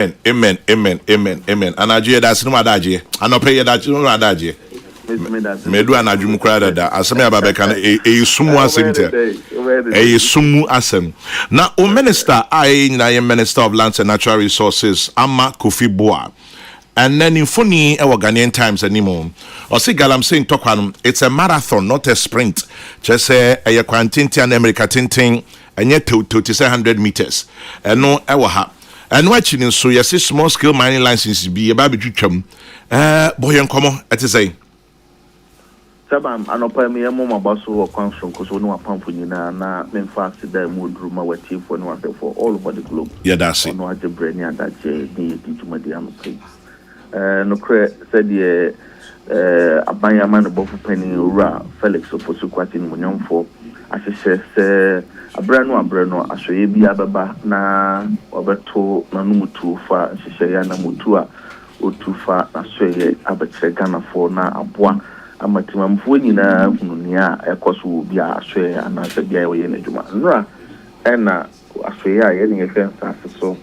Amen. Anaje that's no adaje. Anope that no adaje. Medu anadwum kra dada. Asem ya babeka na sumu asem te. Sumu asem. Na o minister nyina minister of lands and natural resources Ama Kofi Boa. And then in funny Ghanaian Times anymore. Or see Galamsey Tokwanum, it's a marathon, not a sprint. Just say a quantinti and America tinting and yet to 100 meters. And no ewaha. And watching so yes, small scale mining license be a baby chum. Boy and come at say. Sabam, I know me a mama boss who comes from Kosono pump na men fast the mood room our team for all over the globe. Yeah, that's it. No, I just bring that to my dear place. No said the abaya man above penny ra Felix of Posuquatin Munyam for as he says a brano as we be ababa na obeto nanumutu fa shishayana mutua utufa na sweye abetregana for na abwa amatimamfo nyina fununia ekoso bia aswe anase bia we na djuma nra ena aswe a ye ne fensa so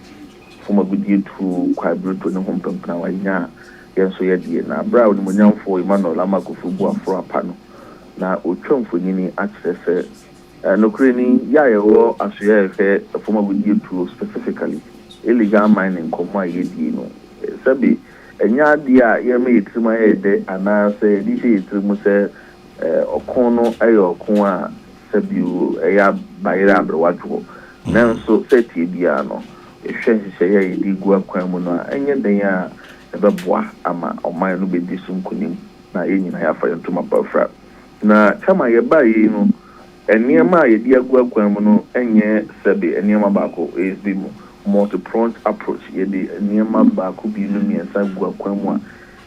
foma gudi tu kwa bruto ne hompempna wanya yenso ye die na bra woni monyamfo Emmanuel Amakofu bu afro apano na otwamfo nyini akyerese no kreni ya ye wo aswe ye fe foma gudi tu specifically illegal mining komo ye die no sabi enya dia ye me yitrima ede anase di se yitrimu se okono ayo okon a sabiu eya bayira abrewajo nanso seti bia no ehwenhye ye di gu akwan mu no enye den a ebeboa ama oman no be disum kunim na yenyina ya fa yentuma bafra na chama ye bayi no eniema ye di agu akwan mu no enye sabi eniema bako is bi mu multi-pronged approach yedi niema ba ku bi no miensa gu akwamu a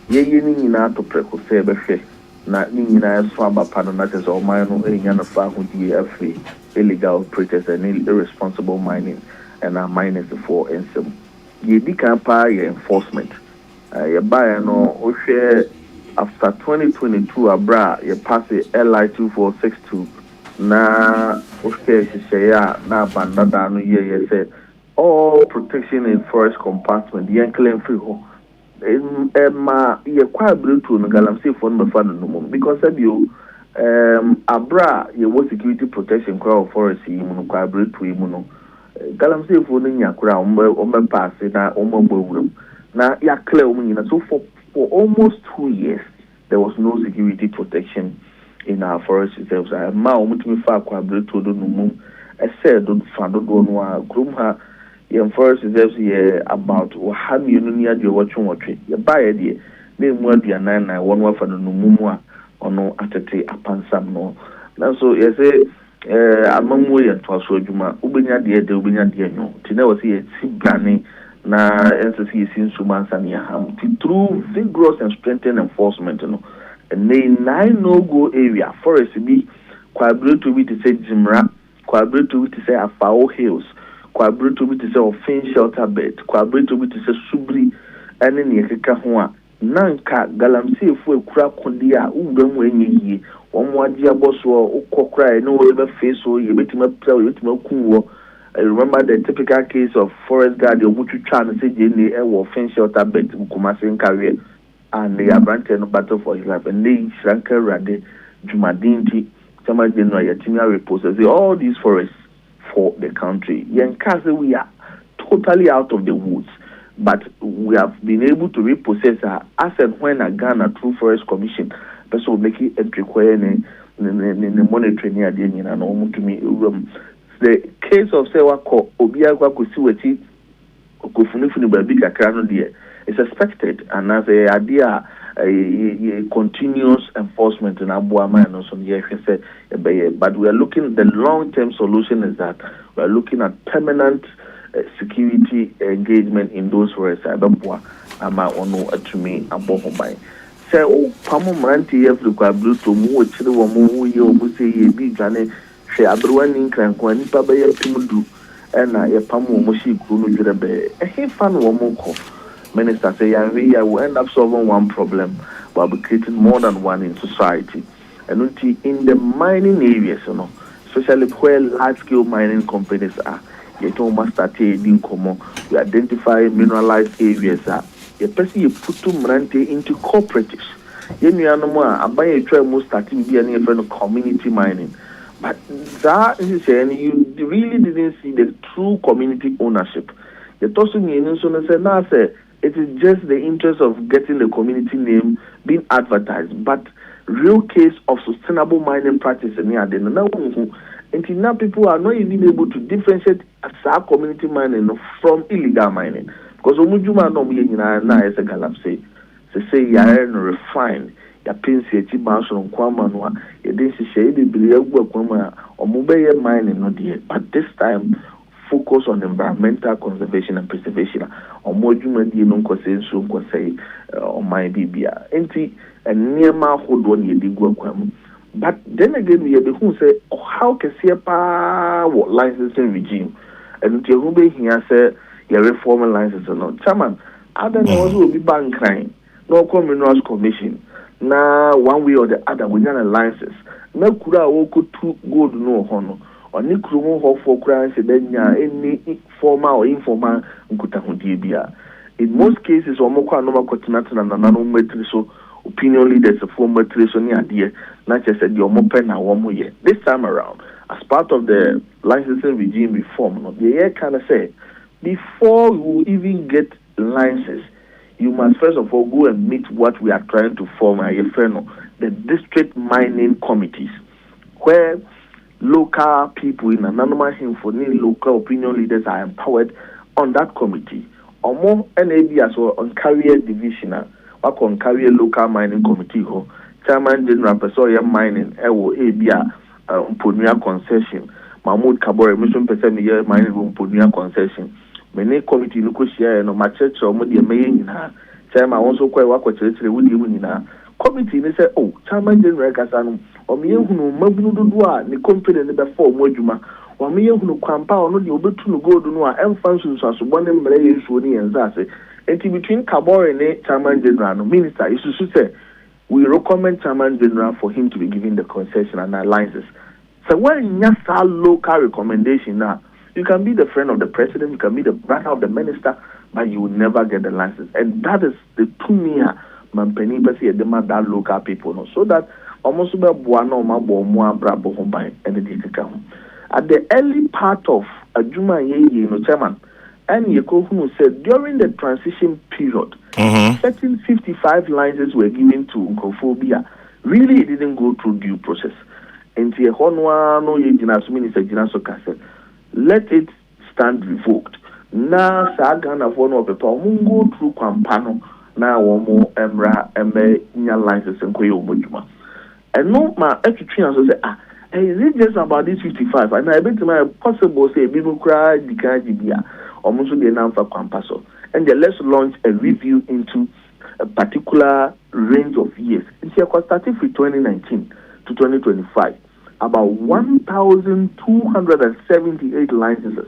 ye ni nyina to preko se be hwe na ni nyina so abapa no na tese o man no enya no fa ho die afri illegal operators and irresponsible mining and our miners for ensem yedi kan pa ye enforcement ye ba no o hwe after 2022 abra ye pass LI 2462 na o hwe hye na bandada no ye say all protection in forest compartment yankelen free ho ma ye kwa bruto no galamsey for no fa no mum because abio abra ye wo security protection kwa forest yi mu no kwa bruto yi mu no galamsey for no nyakura o me pass na o mo gbawuram na ya clear o nyina so for almost 2 years there was no security protection in our forest reserves ma o mutumi fa kwa bruto do no mum said do fa do no a group ha your forest reserves here about how you near the watching watch. You buy a dear, name what the 991 for the Numua or no atete apansam no. Now so you say, among way and Twaso Juma, Ubinia dear, the Ubinia dear no. Tina was here, Sigani, na NCC since Sumansania Ham, through vigorous and strengthened enforcement, no. And they 9 no go area, forest be quadruple to be to say Jimra, quadruple to say Afao Hills. Kwabrito bi to say offense shelter bed kwabrito bi to say subri ene ne keka ho a nanka galamsey fu ekura konde a ugam enyi won mo agi aboso ukokra ene wo be face so ye betima pra ye betima kunwo. I remember the typical case of forest guard obutwatwa no say je wo offense shelter bed kumase nkawe and they are granted no battle for his life and they shranka rade jumadinti sama general yatimia report say all these forests for the country. Yankase, we are totally out of the woods, but we have been able to repossess our asset when a Ghana True Forest Commission, person will make it entry in the monitoring near the end and almost to me. The case of Sewako Obiagwa Kusiweti Okufunifuni Babika Krano dear is suspected, and as a idea a continuous enforcement in Abuama and also but we are looking, the long-term solution is that we are looking at permanent security engagement in those forests. Ababua ama ono atumi abohobai say o pamo mranti every kwablu to mu chire wo mu ye o mu say ye bi dwane hwe abrwani nkranko ani pa ba ye pimudu na ye pamo mo shi kru no dwere be e fa no wo mo ko. Minister say we will end up solving one problem while we creating more than one in society. And in the mining areas, especially where large-scale mining companies are, you don't must start in common. We identify mineralized areas. The person you put to Mrante into cooperatives. You know, I buy a try most starting be any friend of community mining. But that is saying you really didn't see the true community ownership. The tossing in so now say it is just the interest of getting the community name being advertised, but real case of sustainable mining practice and now people are not even able to differentiate as community mining from illegal mining. Because Omujuma no me na as a galap say ya refined ya pinsi eti banso on kwama no ya dey say be agua kwama omubeye mining no dey, but this time focus on environmental conservation and preservation. Omujuma di no nkose so nkose on my bibia enti enema hodo ne di gua kwama. But then again we be who say how can see what licensing regime and you who be here say your reform license or not. Chairman, I don't know what will be bank crime, no minerals commission. Now one way or the other we got a license. No kura woko two gold no honor. Or ni krumo ho for crimes then any formal or informal nkutahundibia. In most cases, omoko no makotinata na nano metri so opinion leaders of former treasury idea, not just said your mopen and 1 year. This time around, as part of the licensing regime reform, the year kind of say before you even get license, you must first of all go and meet what we are trying to form the district mining committees, where local people in anonymous info, local opinion leaders are empowered on that committee. Or more NAB as well on career divisional, or on career local mining committee. Chairman General Pesoya Mining, Ewo Abia, Umponia concession, Mahmoud Kabore, Mission Pesemi Mining Umponia concession. Many committee no share no church or media main na chairman also quite work with would you na committee they say oh chairman general kasano o me ehunu mabunu dodo a ne company ne be form adwuma o me ehunu kwampa ono de obetu no gold no a emfanso so bone mre yesu ni enzase enti between Kabore and chairman general no minister isusu say we recommend chairman general for him to be given the concession and licenses. So when you have local recommendation now, you can be the friend of the president, you can be the brother of the minister, but you will never get the license. And that is the tumia mampeni basi edema that local people no. So that almost be buano ma bo mo brabo hombai and the dikaka. At the early part of Ajuma ye no chairman, and Yekohunu said during the transition period, certain 55 licenses were given to Nkophobia. Really, it didn't go through due process. And the Honwa no ye Minister Jinaso said, let it stand revoked. Na Sagana for no people mungo through Kwampano na womo emra nya license and koyo mojuma. And no ma etutri so say is it just about this 55? And I bet my possible say people cry dikajibia or musu de namfa kwampaso. And then let's launch a review into a particular range of years. It's starting from 2019 to 2025. About 1,278 licenses.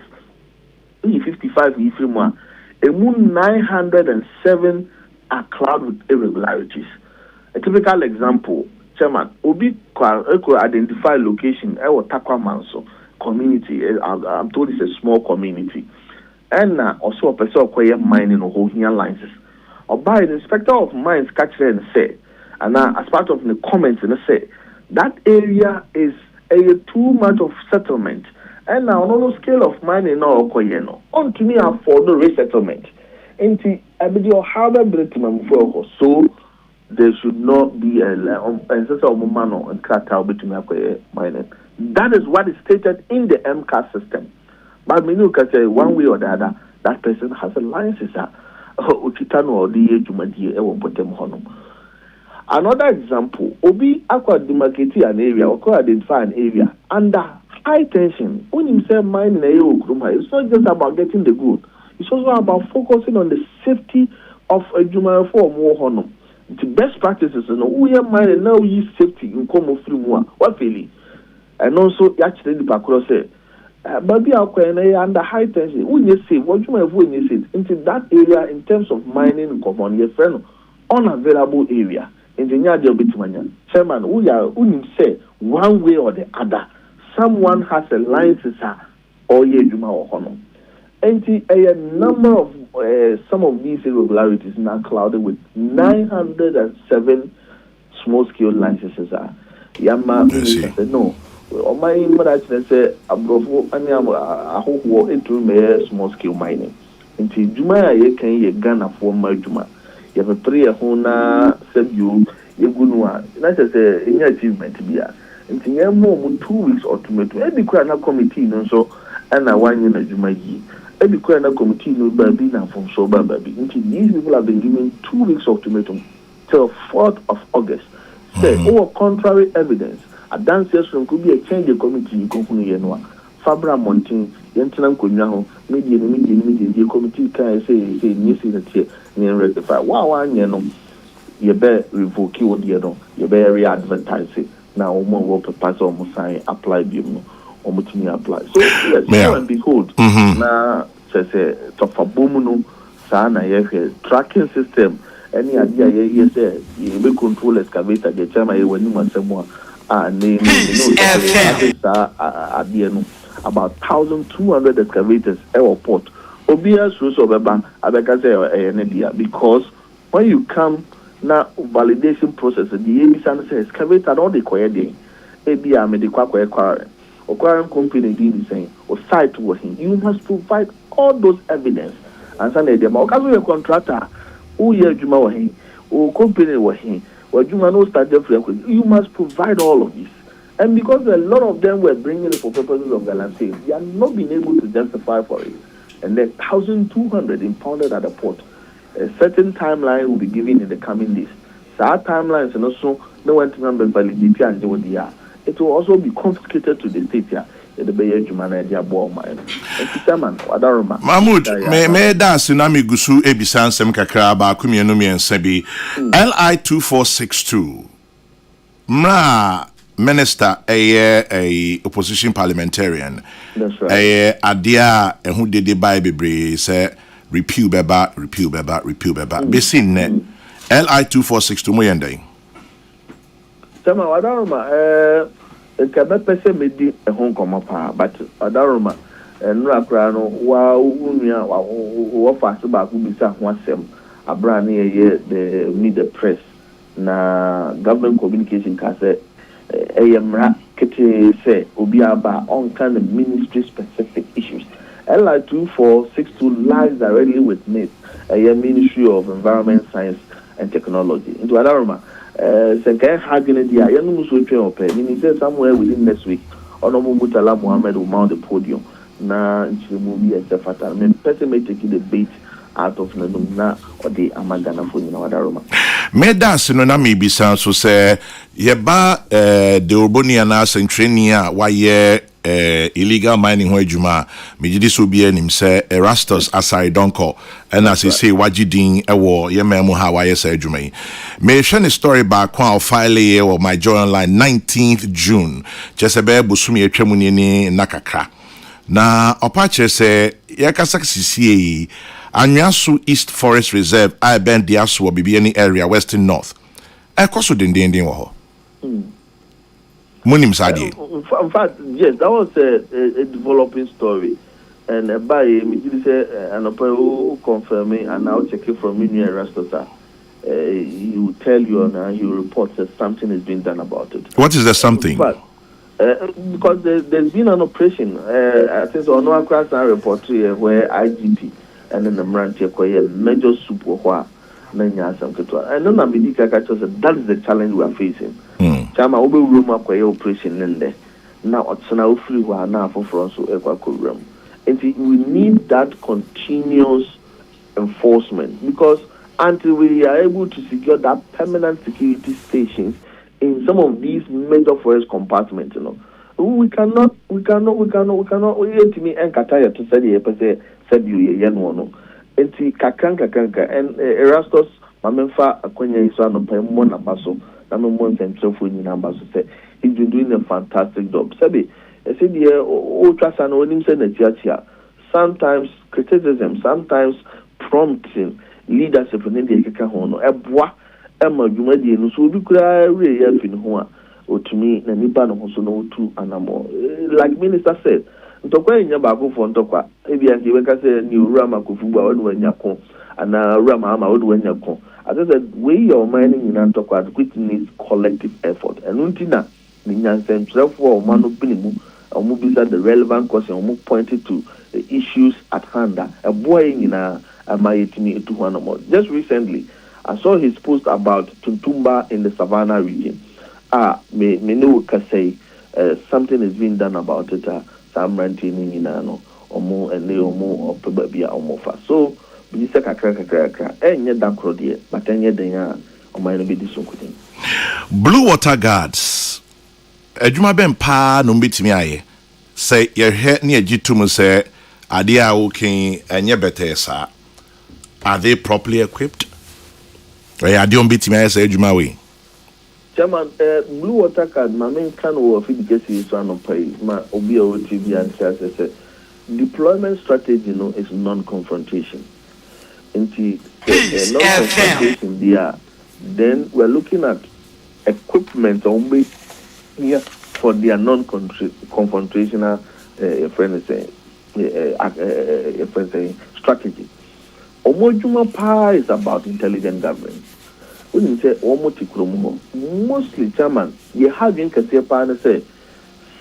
55 ifrimwa. 907 are clouded with irregularities. A typical example, Chairman, Obi could identify location, Takwa Manso community. I'm told it's a small community. And also a person acquire mining or holding licenses. Or by the inspector of mines catch and say, and as part of the comments and say, that area is too much of settlement. And now on the scale of mining or koyeno. On to me for the resettlement. Into a video harbor Britain for so there should not be a ancestor of Mumano and Kratau between mining. That is what is stated in the MCAS system. But we can say one way or the other, that person has a license. Uchitano or the Jumadi Ewopotem Honum. Another example, Obi Aqua demarcate an area or identify an area under high tension. When you say mining a it's not just about getting the good, it's also about focusing on the safety of a Juma for more honor. The best practices, we are mining now use safety in common free more. What feeling? And also actually the Bakuro say but be under high tension, when you say what you might when you say into that area in terms of mining and common your friend unavailable area. Engineer Jobitumanya, Chairman, we say one way or the other, someone has a license all year Juma or Hono. And a number of some of these irregularities now clouded with 907 small scale licenses. Yama said no. On my image, say Abrofo and I hope into me small scale mining. Until Juma, ye can ye Ghana for my Juma. You have a 3 hona said you gunwa. That's a any achievement to be a. Until you more 2 weeks or 2 months. Every crana committee, no so, and I want you in Juma ye. Every crana committee, no baby, now from so baby. Until these people have been given 2 weeks ultimatum till 4th of August. Say, contrary evidence. A dancers from could be a change of committee in Kokrokoo. Fabra Montin, Yentanam Kunyaho, media, the committee can say, New City, near rectify. Wow, you know, you better revoke you, you better re advertise it. Now, more work pass almost apply, you know, almost me apply. So, yes, lo and behold, now, says a Tofabomuno, Sana, tracking system. Any idea, yes, you will control excavator, the chairman, when you must say more. Name about 1,200 excavators airport. Obvious rules of because when you come now validation process, the ABC says excavator all the quiet ABR medical acquiring company did saying or site working. You must provide all those evidence and send them. Because a contractor who year Juma working or company working. You must provide all of this. And because a lot of them were bringing it for purposes of guarantee, they are not being able to justify for it. And then 1,200 impounded at the port. A certain timeline will be given in the coming days. So our timelines and also no one to remember validity and what they are. It will also be confiscated to the state here. Mahmoud, me dance nami gusu ebisan sem kakra ba kumienu miensabi LI 2462 mra minister a opposition parliamentarian. That's right. Adia ehu dede bai bebre say repeal beba besin ne LI 2462 mo yendai Sama wadaroma Kaba pese medi ehon komopa but adaroma nra kra no wa unua wa fa se ba ku bisa ho asem abra na ye the media press na government communication ka se eyemra kete se obi aba on kind of ministry specific issues. LI 2462 lies directly with me Ministry of Environment, Science and Technology into adaroma Senkai Hagin dia yanu muso twen ope ni say somewhere within next week Honorable Mutala Mohammed will mount the podium na nchimu bi esefata me person may take the bait out of na or the amagana for nyina wadaroma me dance no na me bisa so say ye ba de urbonia na sentreni a waye illegal mining ho adwuma megidi so bia nim say Erastus asai donko and as say wagidin ewo ye memu ha waye say adwuma yi me hwe ne story ba kwa file ye o my journal line 19th June chesebe busumi etwamu ni nakakra na opache say yakasa CCA Anyasu East Forest Reserve I bend the aso bibi any area western north ekoso den wo ho Munim Sadi. In fact, yes, that was a developing story. And by me, say an opera who confirming and now check it from Union Rastota. He will tell you and he will report that something is being done about it. What is the something? But, because there's been an operation, I think on one class I report here where IGP and then the Mrantia Koya major super. And then that is the challenge we are facing. Chama obe room akwa operation nende. Now otsana ofri wa na afoforo so ekwa program. And we need that continuous enforcement because until we are able to secure that permanent security stations in some of these major forest compartments, we cannot wait to me enkataya to say the pese said you yen wono. Enti kakanka and Erastus mamemfa akwanya iso anopa mo na baso na me mo ntentfo ni na baso say he's been doing a fantastic job. Sabi I said the ultra san onim say na tiatia sometimes criticism sometimes prompting leadership in the keka ho no eboa ema dwuma die no so obi kura re ya fin ho a otumi na nipa no so no tu anamo like minister said ntokwa nya baako fo ntokwa ebi anke we ka say ni owura makofu gba wonu anya ko ana owura ma wonu anya ko as I said we your mind nyina ntokwa which needs collective effort and untina ni nyansem trefo o manu binimu omu bisa the relevant question omu pointed to the issues at hand a boy nyina amayetini etu hwanomo. Just recently I saw his post about Tuntumba in the Savannah region. Me know say something is being done about it. Some ranting in no omo and omo or probably omofa. So we say kakra. Enye dankro die, but enye denya o mind be disokutin. Blue water guards. Ejuma ben pa no bitimi aye. Say ye he ne agitum say ade a wokin enye better sa. Are they properly equipped? Ade on bitimi aye say ejuma we. Chairman, blue water card, my main can of efficacy is one of pay. My OBO TV and says deployment strategy, is non-confrontation. Into non-confrontation, then we're looking at equipment only here for their non-confrontational strategy. Omojuma Pa is about intelligent governance. When you say mostly chairman, you have in Kasiapa say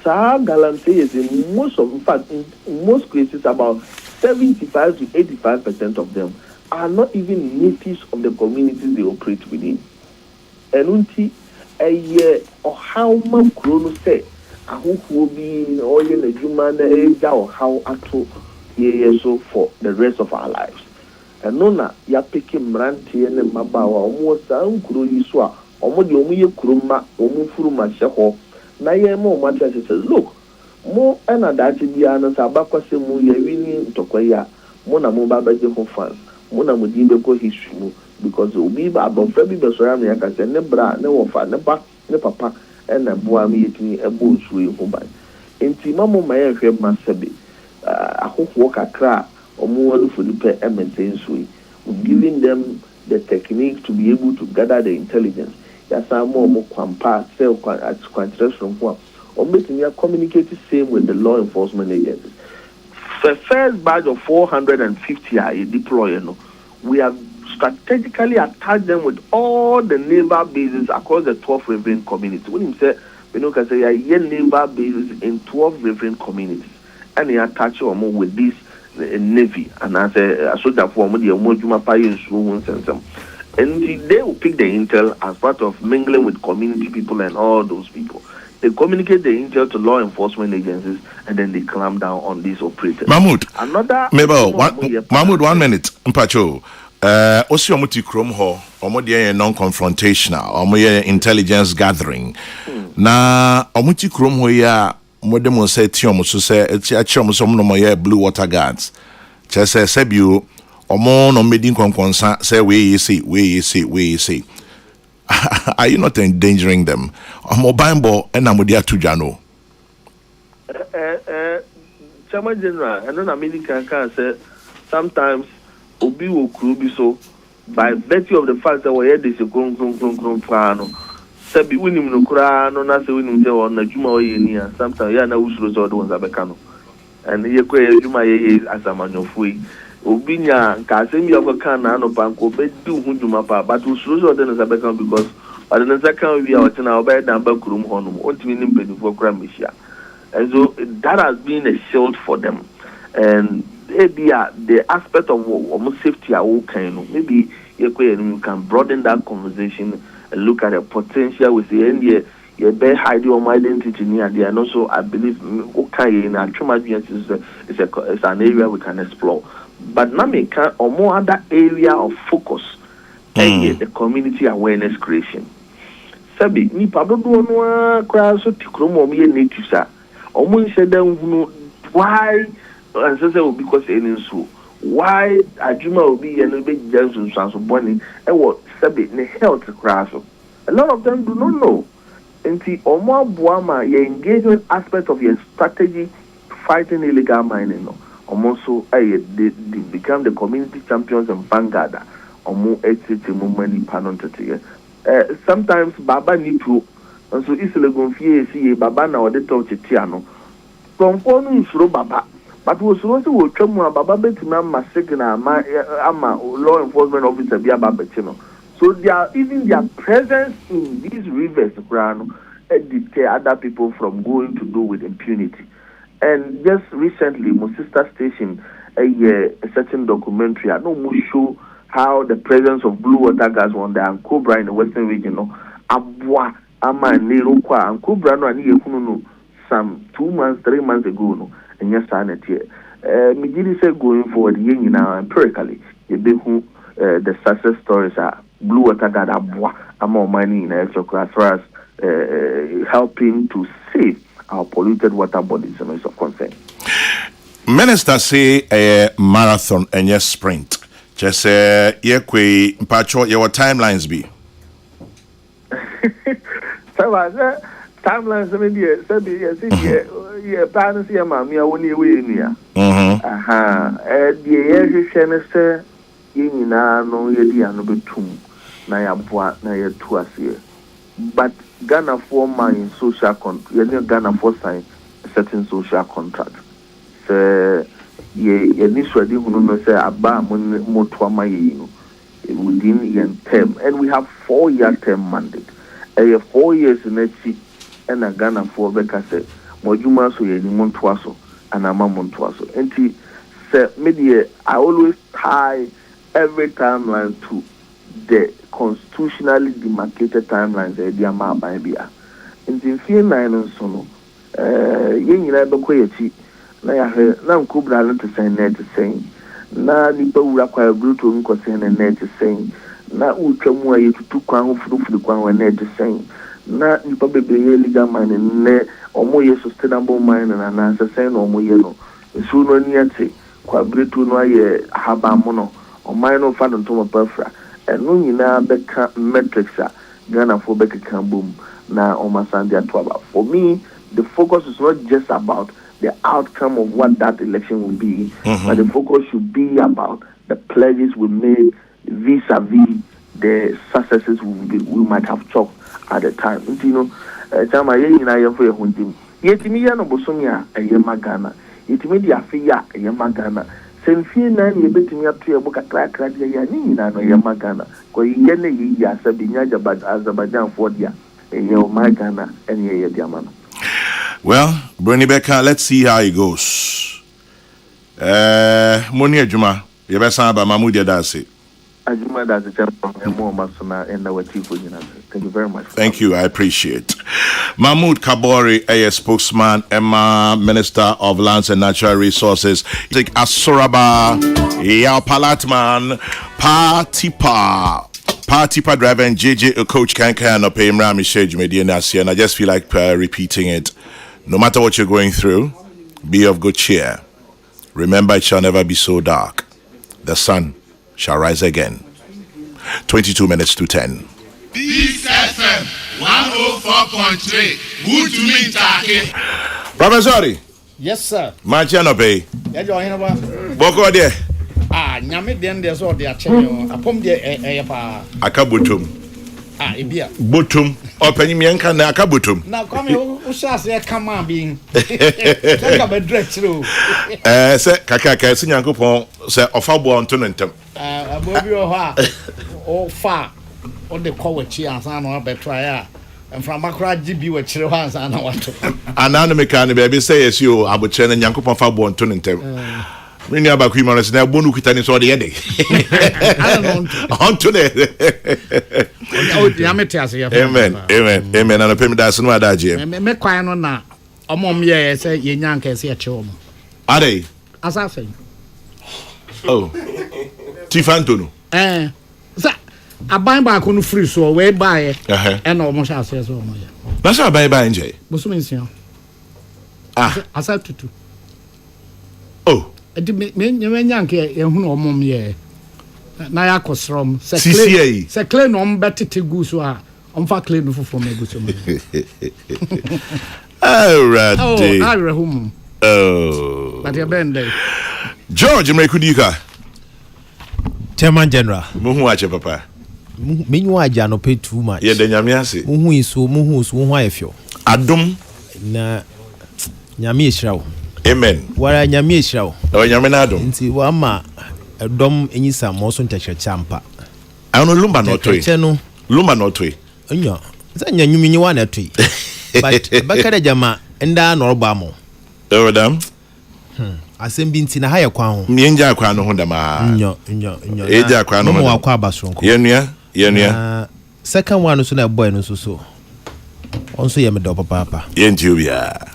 Sa Galante is in most of, in fact, in most cases about 75 to 85% of them are not even natives of the communities they operate within. And unti a year or how much chrono say I hope will be all in a human age or how ato so for the rest of our lives. Nona ya peke mrantie ne mabawa omo san kuro yiswa omo de omo ye kuruma omo furuma hyeho na ye mo mata say look mo na dachi bia na sabakwase mu ye wini ntokwaya mo na mo babaje ho fans mo na mo di be ko history mu because obi ba abofra bi be so ya na ka say ne bra ne wofa ne ba ne papa na boa mi yetini ebo nsuo ho ban enti mamo ma ye hwe masabe ahofo kakra giving them the technique to be able to gather the intelligence. Yes, I'm more kwampa, communicate the same with the law enforcement agencies. The first batch of 450 are deployed. We have strategically attached them with all the naval bases across the 12 reverend communities. When you say, can say, naval bases in 12 reverend communities, and they attach them with this Navy and as a soldier for the Mojuma Payan and they will pick the intel as part of mingling with community people and all those people. They communicate the intel to law enforcement agencies and then they clamp down on these operators. Mahmoud, Mahmoud, 1 minute. Mpacho, Osi Omuti Krom ho, Omodi non-confrontational, Omoye intelligence gathering. Na Omuti Krom ho ya. Modem say Tiom so say Chom some no more blue water guards. Just say Sebio or more no meeting consa say we see. Are you not endangering them? Mobile and Amudia to Jano. Chairman General, and then American can say sometimes Obi will be so by virtue of the fact that we had this plano. Sabi winim no kura no na se winim se on na djuma oye ni a sometimes ya na usuro so do nza beka no and ye kwa djuma ye asamanyofo yi obi nya ka se mi akoka na no banko be du hu djuma pa but usuro so do nza beka because but the second we are watching our bed and back room honum ontimi nim pedifo kura mehia and so that has been a shield for them and the aspect of almost safety are okay no maybe ye kwa you can broaden that conversation and look at the potential with the end you better hide your identity near there. And also, I believe okay in it's an area we can explore. But now we can or more other area of focus the community awareness creation. Sabi ni pablo no cry so tikromo me native sa. Omo nse dem why and say because any so why adwuma obi ye no be jansun so boni e wo sabi ne health crash. A lot of them do not know. Until Omo Buama, your engagement aspect of your strategy fighting illegal mining. Also, they become the community champions and vanguard. Omo movement sometimes Baba need to, and so Isla Gonfie see Baba now the touch Tiano. from phone nsuro baba but we supposed to watch mu baba betimi ama signal ama law enforcement officer bi ababeti no so even their presence in these rivers deter other people from going to do with impunity. And just recently my sister station a certain documentary I know show how the presence of blue water gas on the Cobra in the western region abwa ama nero kwa and Cobra no ani yekunu some 2 months 3 months ago no and yes sanity me did say going forward now empirically you the success stories are blue water gas abwa ama money in extra as far as helping to save our polluted water bodies and is of concern. Minister say a marathon and yes sprint. Just say ye patrol your timelines be. So timelines yeah plans here mami awoni we ni ya. The say ye nyina no ye di anu betum na ya boa na ye tu ase. But Ghana for my social contract, Ghana for sign certain social contract. So ye initially who say aba motwama ye within yen term, and we have 4-year term mandate. 4 years in echi, and a Ghana for beka say mojuma so ye ni montwaso and ama montwaso. And say media I always tie every timeline to the constitutionally demarcated timelines the amount by Bia. In the few 9 so no, yen bekoyeti na ya na nkubra no to say net saying na nipa wura kwa bruto nko say net saying na utwamu ayi tutu kwan ho fudu kwan wa net saying na nipa bebree legal mine ne omo ye sustainable mine na na say na omo ye no esu no ni ate kwa bruto no aye haba mo no o mine no fa no to pafra eno nyina beka metrics a Ghana for beka kan boom na omasande atwaba. For me the focus is not just about the outcome of what that election will be, but the focus should be about the pledges we made vis-a-vis the successes we might have chalked at the time. You know, Chama ye na ye for hundim. Yetimi ya no bosomi a yema Ghana. Yetimi di afiya yema Ghana. Senfie na ye betimi atu e buka krakra dia ya ni na no yema Ghana. Ko ye ne ye ya sabi nya Azerbaijan for dia. Ye o my Ghana and ye dia man. Well, Bernie Becker, let's see how it goes. Moni Ajuma, you better say about Mahmoud Yadasi. Ajuma Dasi, thank you very much. Thank you, I appreciate. Mahmoud Kabori, a spokesman, Emma, Minister of Lands and Natural Resources, Asoraba, Yao Palatman, Partipa driver and JJ coach can pay him Rami Shage Mediana, and I just feel like repeating it. No matter what you're going through, be of good cheer. Remember, it shall never be so dark. The sun shall rise again. 22 minutes to 10. Peace FM 104.3. Good to meet you. Professor. Yes, sir. Manchano pay. Yeah, join over. Boko there. Nyame den de so de achen apom de pa. Akabutum. Ebia. Butum. Opani mienka na akabutum. Na kwame o sha se come on being. Take a direct through. Say kaka se nyankopon se ofa bo onto ntem. Abobi o ha. O fa. O de ko wachi ansa na betry a. From Makra GB we chire ho ansa na wato. Ananu meka ne be say yes you aboche na nyankopon fa bo onto ntem. Many about criminals now, Bonu Kitani saw the ending. On to the Amen, amen, amen. And a payment that's no idea. Make quite on now. A mom, yeah, say, young can see a chum. Are they? As I say. Oh, Tifantono. I buy back on free, so way by it. And almost I say so. That's how I buy in Jay. What's means, you? As I to. Oh. Me yanke ehunu omom ye na ya kosrom se clay no mbetete gu so a omfa clay no fofo me gu so me already I rehum but ya bende George Mekudika Chairman General muhu ache papa menyu aja no pay too much ye de nyame ase muhu iso muhu so ho afio adom na nyame ehirawo amen wara nyame ehirawo o nyame na adom nti wa ma edom enyisa mo so ntehwe champa ano lumba no toy lumba no toy onyo za nyanyumi nyi wa na toy but bakara jama nda no roba mo madam asembi nti na haye kwa ho mienja akwa no ho dama nyo eja akwa no mo akwa abasonko yenua second one so na boy no so onso ye me do papa yenti obia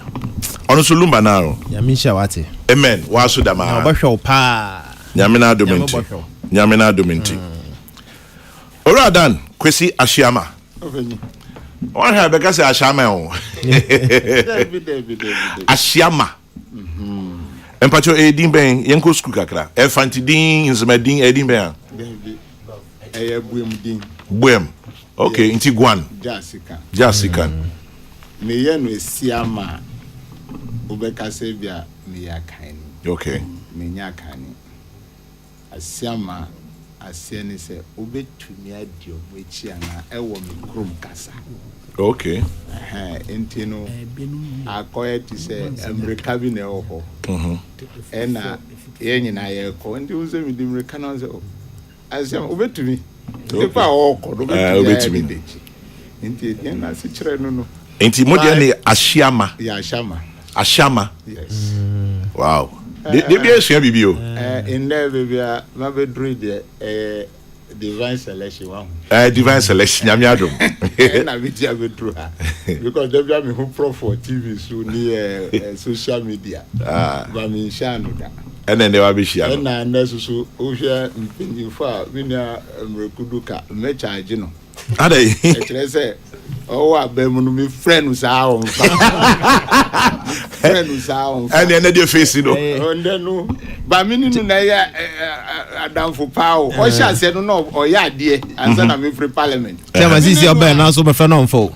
ono so lumba na ro nyame hia wate amen wa so dama na obahwe pa nyame na dominti ora dan kwesi ashiama one have because ashiama o ashiama empacho edin ben yenko school kakra efantidin nzmadin edin ben buem okay inti guan jasika me ye no esiama obeka se bia me ya kan okay me nya kan asiama asiani se obetumi adio mo echi ana ewo me krom kasa okay enti no akoye ti se America bi na ewo ena ye nyina ye ko ndi uze mi di America na ze asiama obetumi epa oko do betumi enti na se kire no enti modie ne ashiama ya ashama yes wow de bi esua bibio in there baby ma be dru de divine selection wa divine selection nyame adom na be dia be dru ha because they be me who pro for TV so ni social media ba me sha no da ene ne wa be shia no na na so o hwe mpinji fa bi na mrekuduka me charge no adai e kire se o wa be mu no me friend sa on fa and then the face no no ba mini no na ya adamfo pawo o sha se no o ya de ansa na me free parliament tell me see oba na so be friend on fo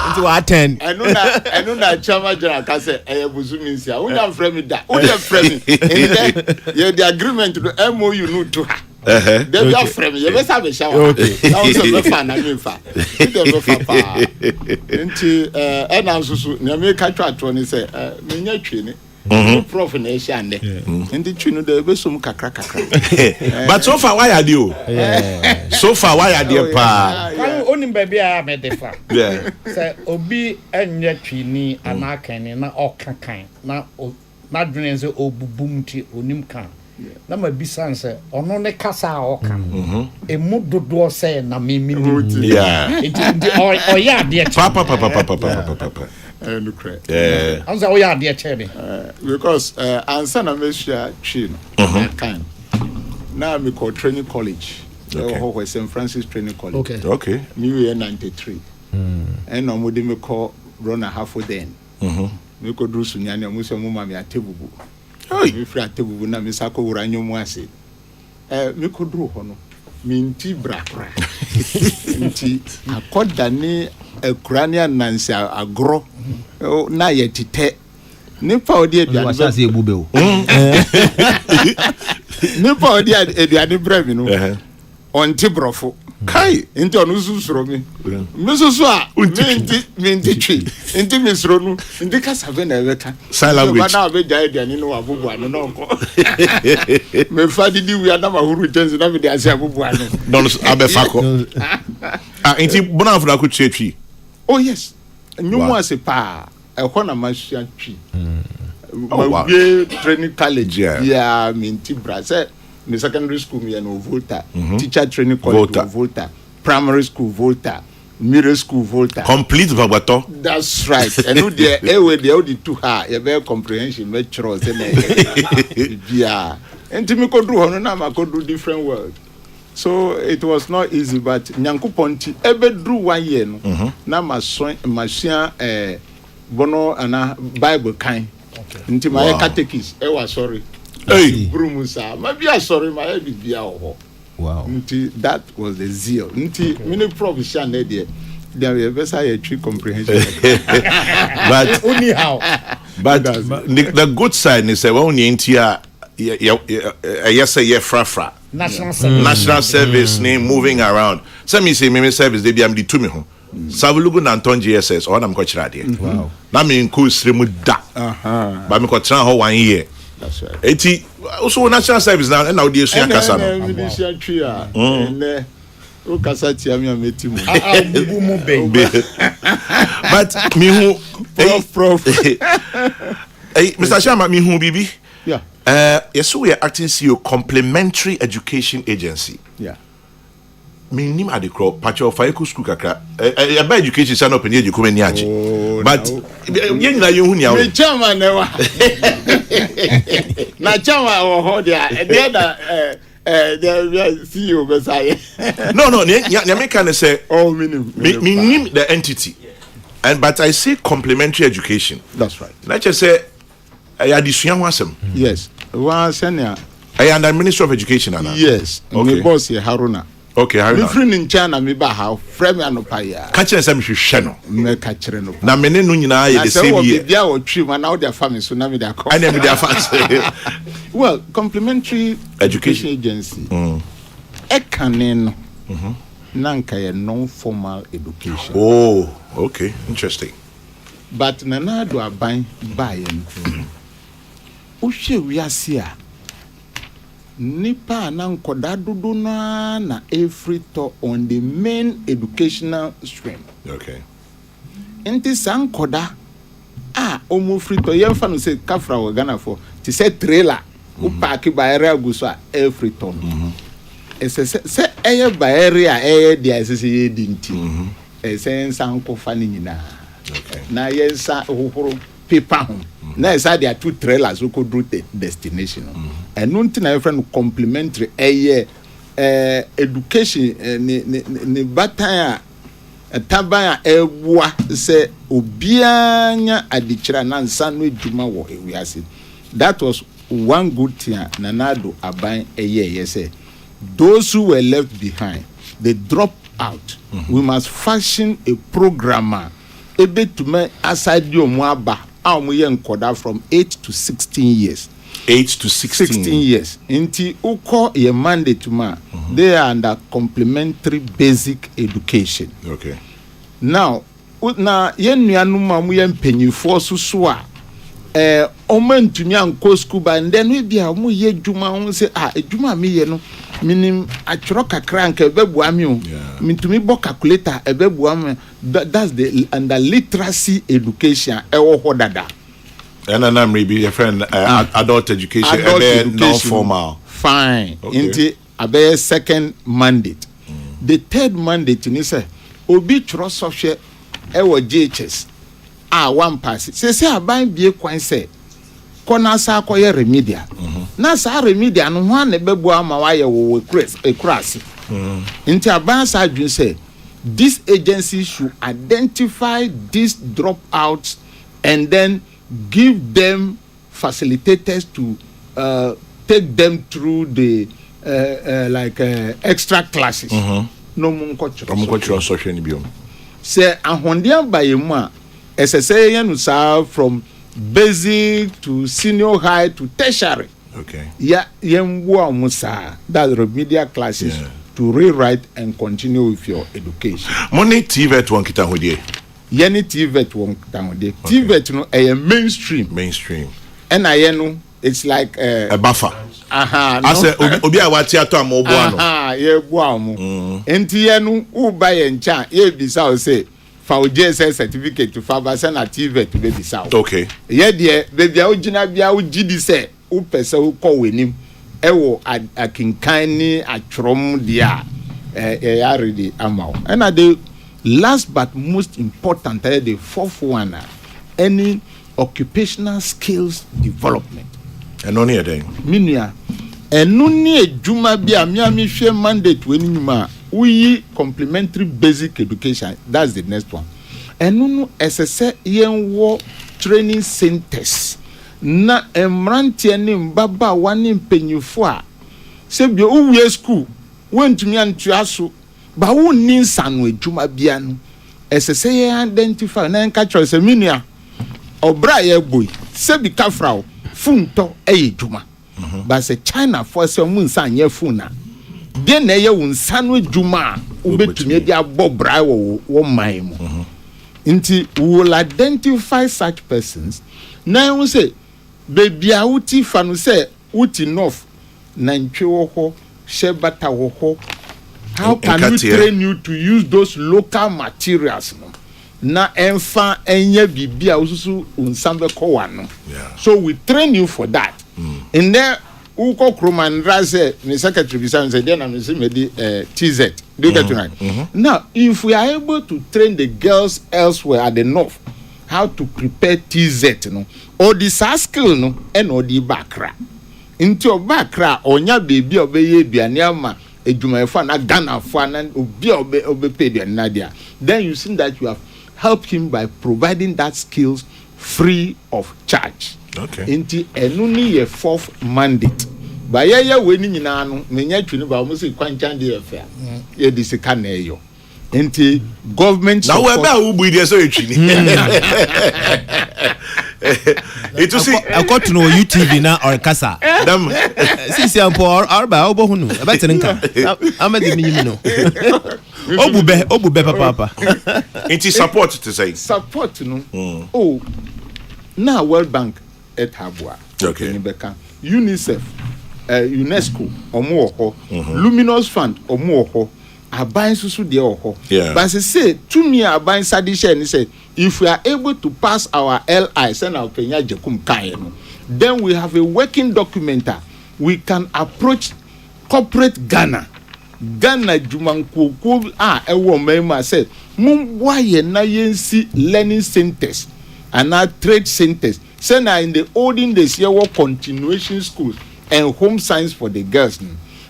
into attend enu na chama jara ka se buzumi nsia wo na frame da wo na frame in the agreement to MOU no to ha they be frame you be say be shower now so be fa na me fa they be fa pa nti na nsusu na me ka twato ni say me nya twi ni prof na e sha nde nti twi no de be som kakra but so far why are you so far why are you pa onim ba bia me defa say obi enya twi ni anakan ni na okakan na dwene say obubum ti onim kan na ma bisanse ono ne kasa oka emu dodo se na mimi yeah o ya de papa look anza o ya de chebe because answer na meshia twi no kan na me call training college ho St. Francis training college okay new year 93 and no mo de me call run a half then me ko dru sunya na mo se mo ma me atebubu mi fra tebubu na mi sako wura nyomu ase mi ko dru ho no mi nti brakra nti akoda ni akurania nansi agro na ye tete nipa odi aduane wa sase ebube o nipa odi aduane bra mi no onti brofo kai nti onu susuro mi susu a mi nti twi nti mi suro nu nti kasa be na ebeka language ba na be jai aduane no abubu anu no nko me fa didi wi ada ma huru tenzi na me de ase abubu anu don abefa ko nti bona afura ko twi oh yes nyumu ase pa e na mashia twi we training college yeah minti brase in secondary school me no Volta teacher training college Volta primary school Volta middle school Volta complete vabato that's right and no there we there the two ha you be comprehension me chro say na yeah and me ko do hono na ma ko do different world so it was not easy but nyankoponti ebe do 1 year no na masua bono ana bible kan nti my catechist wa sorry Brumusa maybe sorry my bibia ho wow nti that was the zeal nti mini profession there we best I tree comprehension but anyhow but the good side is when you enter yes say national service name moving around some me say me service they be am the to me ho Savulugu Nanton GSS or I'm coach radio. Wow. Na me nko sremu da. Ba me ko tran ho 1 year. That's right. Eti also national service now na odi esu akasa no. Ministry tree and Okasa tia me ameti mu. But me who prof. Hey, Mr. Sharma, me who bibi? Yeah. Yes, we are acting CEO Complementary Education Agency. Yeah. Me nim ade kro pacho fayeku school kakra. Ba education say no penye eduko mani age. But yen na yen hu nia. Me chairman newa. Na chairman wo ho dia. The CEO beside. No, nya me can say oh me nim the entity. But I say complementary education. That's right. Let's just say addition wasem. Yes. One senior. I am the Minister of Education ana. Yes. Okay. Me boss here Haruna. Okay, Haruna. Me friend in China me ba how frame anopa ya. Ka kire say me hwehwe no. Me ka kire no. Na me ne no nyina ye the same year. Bia wo twi ma na wo dia family so na me dia come. And me dia family. Well, complementary education agency. Ekanen no. Nanka ye non-formal education. Oh, okay, interesting. But nana do aban buy no. Uhwe wiase a nipa na nkoda dodo na every to on the main educational stream. Okay. Enti sankoda omo free to yemfa no say kafra we Ghana for ti say trailer u park ba area go so every ton. Se eye ba area eye dia se ye di nti. Sen sanko fa ni nyina. Okay. Na yensa hohoro paper ho. Na esa dia two trailers we could route destination. And nti na friend complementary eye education ni bataya tabaya ewa se obianya adichira na nsa no eduma wo ewiase. That was one good thing nanado aban eye say those who were left behind they dropped out. We must fashion a programmer ebe to me aside your muaba amu ye nkoda from 8 to 16 years. 8 to 16 years. Inti uko ye mandate ma they are under complementary basic education. Okay. Now na ye nuanu ma mu ye mpanyifo so a omantumi anko school ba then we bia mu ye djuma ho se edjuma me ye no minim atworo kakra anka ebebu ami o mitumi bo calculator ebebu ami. That's the under literacy education ewo ho dada. And I'm maybe your friend adult education non-formal. Fine. Okay. Inti abe second mandate. The third mandate ni say obi tro sohwe ewo JHS one pass. Say aban bie kwan say kona sa akoye remedial. Na sa remedial no ho na bebu ama wa ye wo ekurase. Inti aban sa adwin say this agency should identify these dropouts and then give them facilitators to take them through the extra classes. No munko social ni biom. Say ahondia bayemu a SSA yenu from basic to senior high to tertiary. Okay. Yeah, yemwo musa that remedial classes. Yeah. To rewrite and continue with your education. Money TVET won kita hodie. Yeni TVET won kita hodie. TVET no a mainstream. And no it's like a buffer. No. I say obi a wati ato am obo ano. Ye bo am. Enti ye no u ba ye ncha ye bisa o say fa o JSS certificate to fa ba say na TVET be bisa o. Okay. Ye de bia o gina bia o gidi say u pese o ko wenim. Ewo akinkan ni atrom dia already amao. And the last but most important the fourth one any occupational skills development. And only a day. Minia enuni ejuma bia mi hwe mandate we nyuma we complementary basic education. That's the next one. Enunu SSA yenwo training centers. Na emrantie ni mbaba wani mpenyifo a sebio uwie school wentumi antuaso ba wonni nsano adwuma bia no esese ye identify na enka chọ seminia obra ye boy sebi kafrao funto edwuma ba se China for se mu nsan ye funa de na ye wonsano adwuma ubetumi dia bobra wo man mu nti we will identify such persons na we say baby a wuti fa no say wuti north na ntwe wo ho shebata wo ho. How can we train you to use those local materials no na enfa enye bibia ususu unsambe ko wano. So we train you for that. And then uko kroman raze me secretary bisan say then am say me di TZ. Do you get tonight? Now if we are able to train the girls elsewhere at the north how to prepare TZ no or the skill no and or the bakra into bakra onya baby obeye aduane ama edwumayefo na Ghana fo na obi obepe aduane na dia, then you see that you have helped him by providing that skills free of charge. Okay. Inti enuni ye fourth mandate. Ba ye we ni nyina no menya twini ba mo se kwanchan de afia. Ye di sika na eyo. Inti government now we ba wo bu dey so etwini. It to see I got to know UTV na or kasa. Dam. Sisi ampo or ba obo hunu. E ba tirinka. Amadi mi no. Obube papa. It support to say. Support no. Oh. Now World Bank et Habwa. Okay. UNICEF, UNESCO, omo Luminous Fund, omo aban susu de oho. But say to me aban sadisha and say if we are able to pass our LI send our penya jekum kai no, then we have a working document. We can approach corporate Ghana jumanko ewo mema say mum waye na yensi learning centers and our trade centers. Say na in the olden days here were continuation schools and home science for the girls.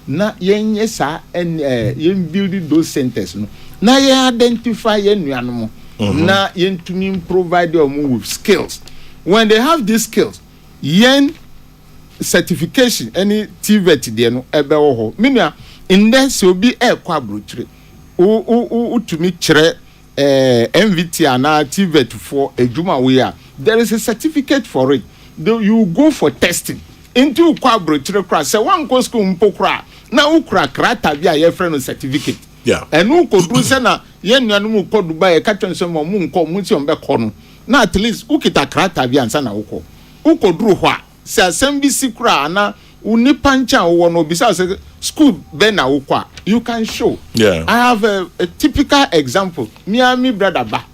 Na yen yesa and yen building those centers no. Na yen identify yen nuanom. Na yen to provide them with skills. When they have these skills, yen certification any TVET there no ebe ho. Minia in there so be kwa brochre. O to me chere MVT and TVET for a juma we are. There is a certificate for it. You go for testing. Into kwa brochre kra say one go school mpokra na ukra krata bia ye friend certificate. Yeah. And who could do say na ye nuanu ko Dubai e ka twon say mo nko muti on be ko no. Na at least ukita krata bia ansa na uko. Uko duru ho a say assembly sikra na unipa ncha wo no bisa say school be na uko you can show. Yeah. I have a typical example. Me brother ba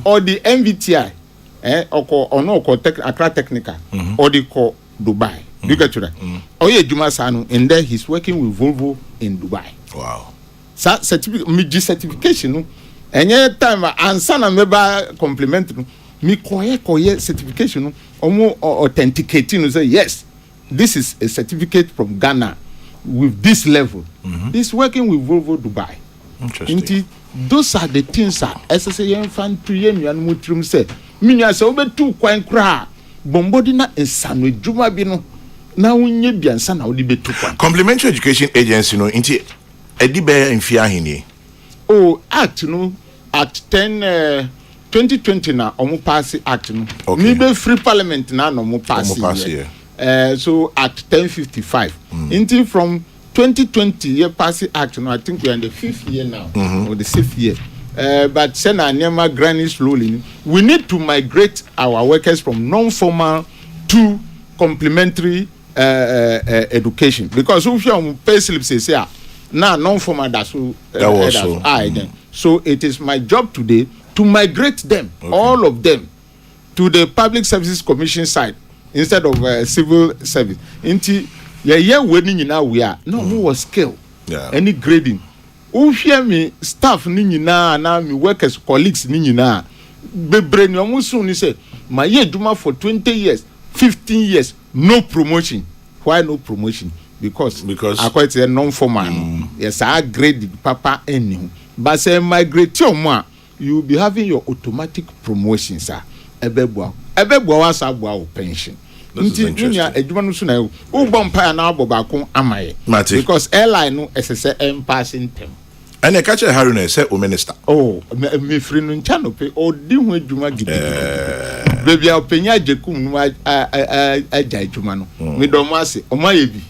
or the MVTI Accra Technical or the call Dubai. You get to that? Oye Juma Sanu, and then he's working with Volvo in Dubai. Wow. Certification, no? And yet time answer na meba compliment no. Me koye certification no. Omo authenticating say yes, this is a certificate from Ghana with this level. This working with Volvo Dubai. Interesting. Those are the things that SSA infantry and mutrum say. Minya say obe tu kwan kra bombodi na ensano djuma bi no na wonye biansa na wodi betu kwan. Complementary Education Agency no inti edi be mfia hini. Oh, act no at 2020 na omo pass act no. Okay. Ni be free parliament na no omo pass here. So at 1055. Inti from 2020 year pass act no, I think we are in the 5th year now or the 6th year. But send our Nema granny slowly. We need to migrate our workers from non-formal to complementary education because if you pay slips say now non-formal that's so it is my job today to migrate them, all of them, to the Public Services Commission side instead of civil service. Inti winning in our we are no more skill, any grading. Uhia me staff ni nyina na me workers colleagues ni nyina bebre ni omusu ni say my year duma for 20 years 15 years no promotion. Why no promotion? Because I quite say non formal. Yes, I grade papa any but say migrate your ma you will be having your automatic promotion sir ebebua wa sa bua pension. Nti eduma no so na u bompa na abobako amaye because airline no SSA passing them. And a catcher Haruna say o minister. Oh, me free no ncha no pe o di ho eduma gidi. Baby openya jekum no aja eduma no. Me do mo ase o ma ye bi.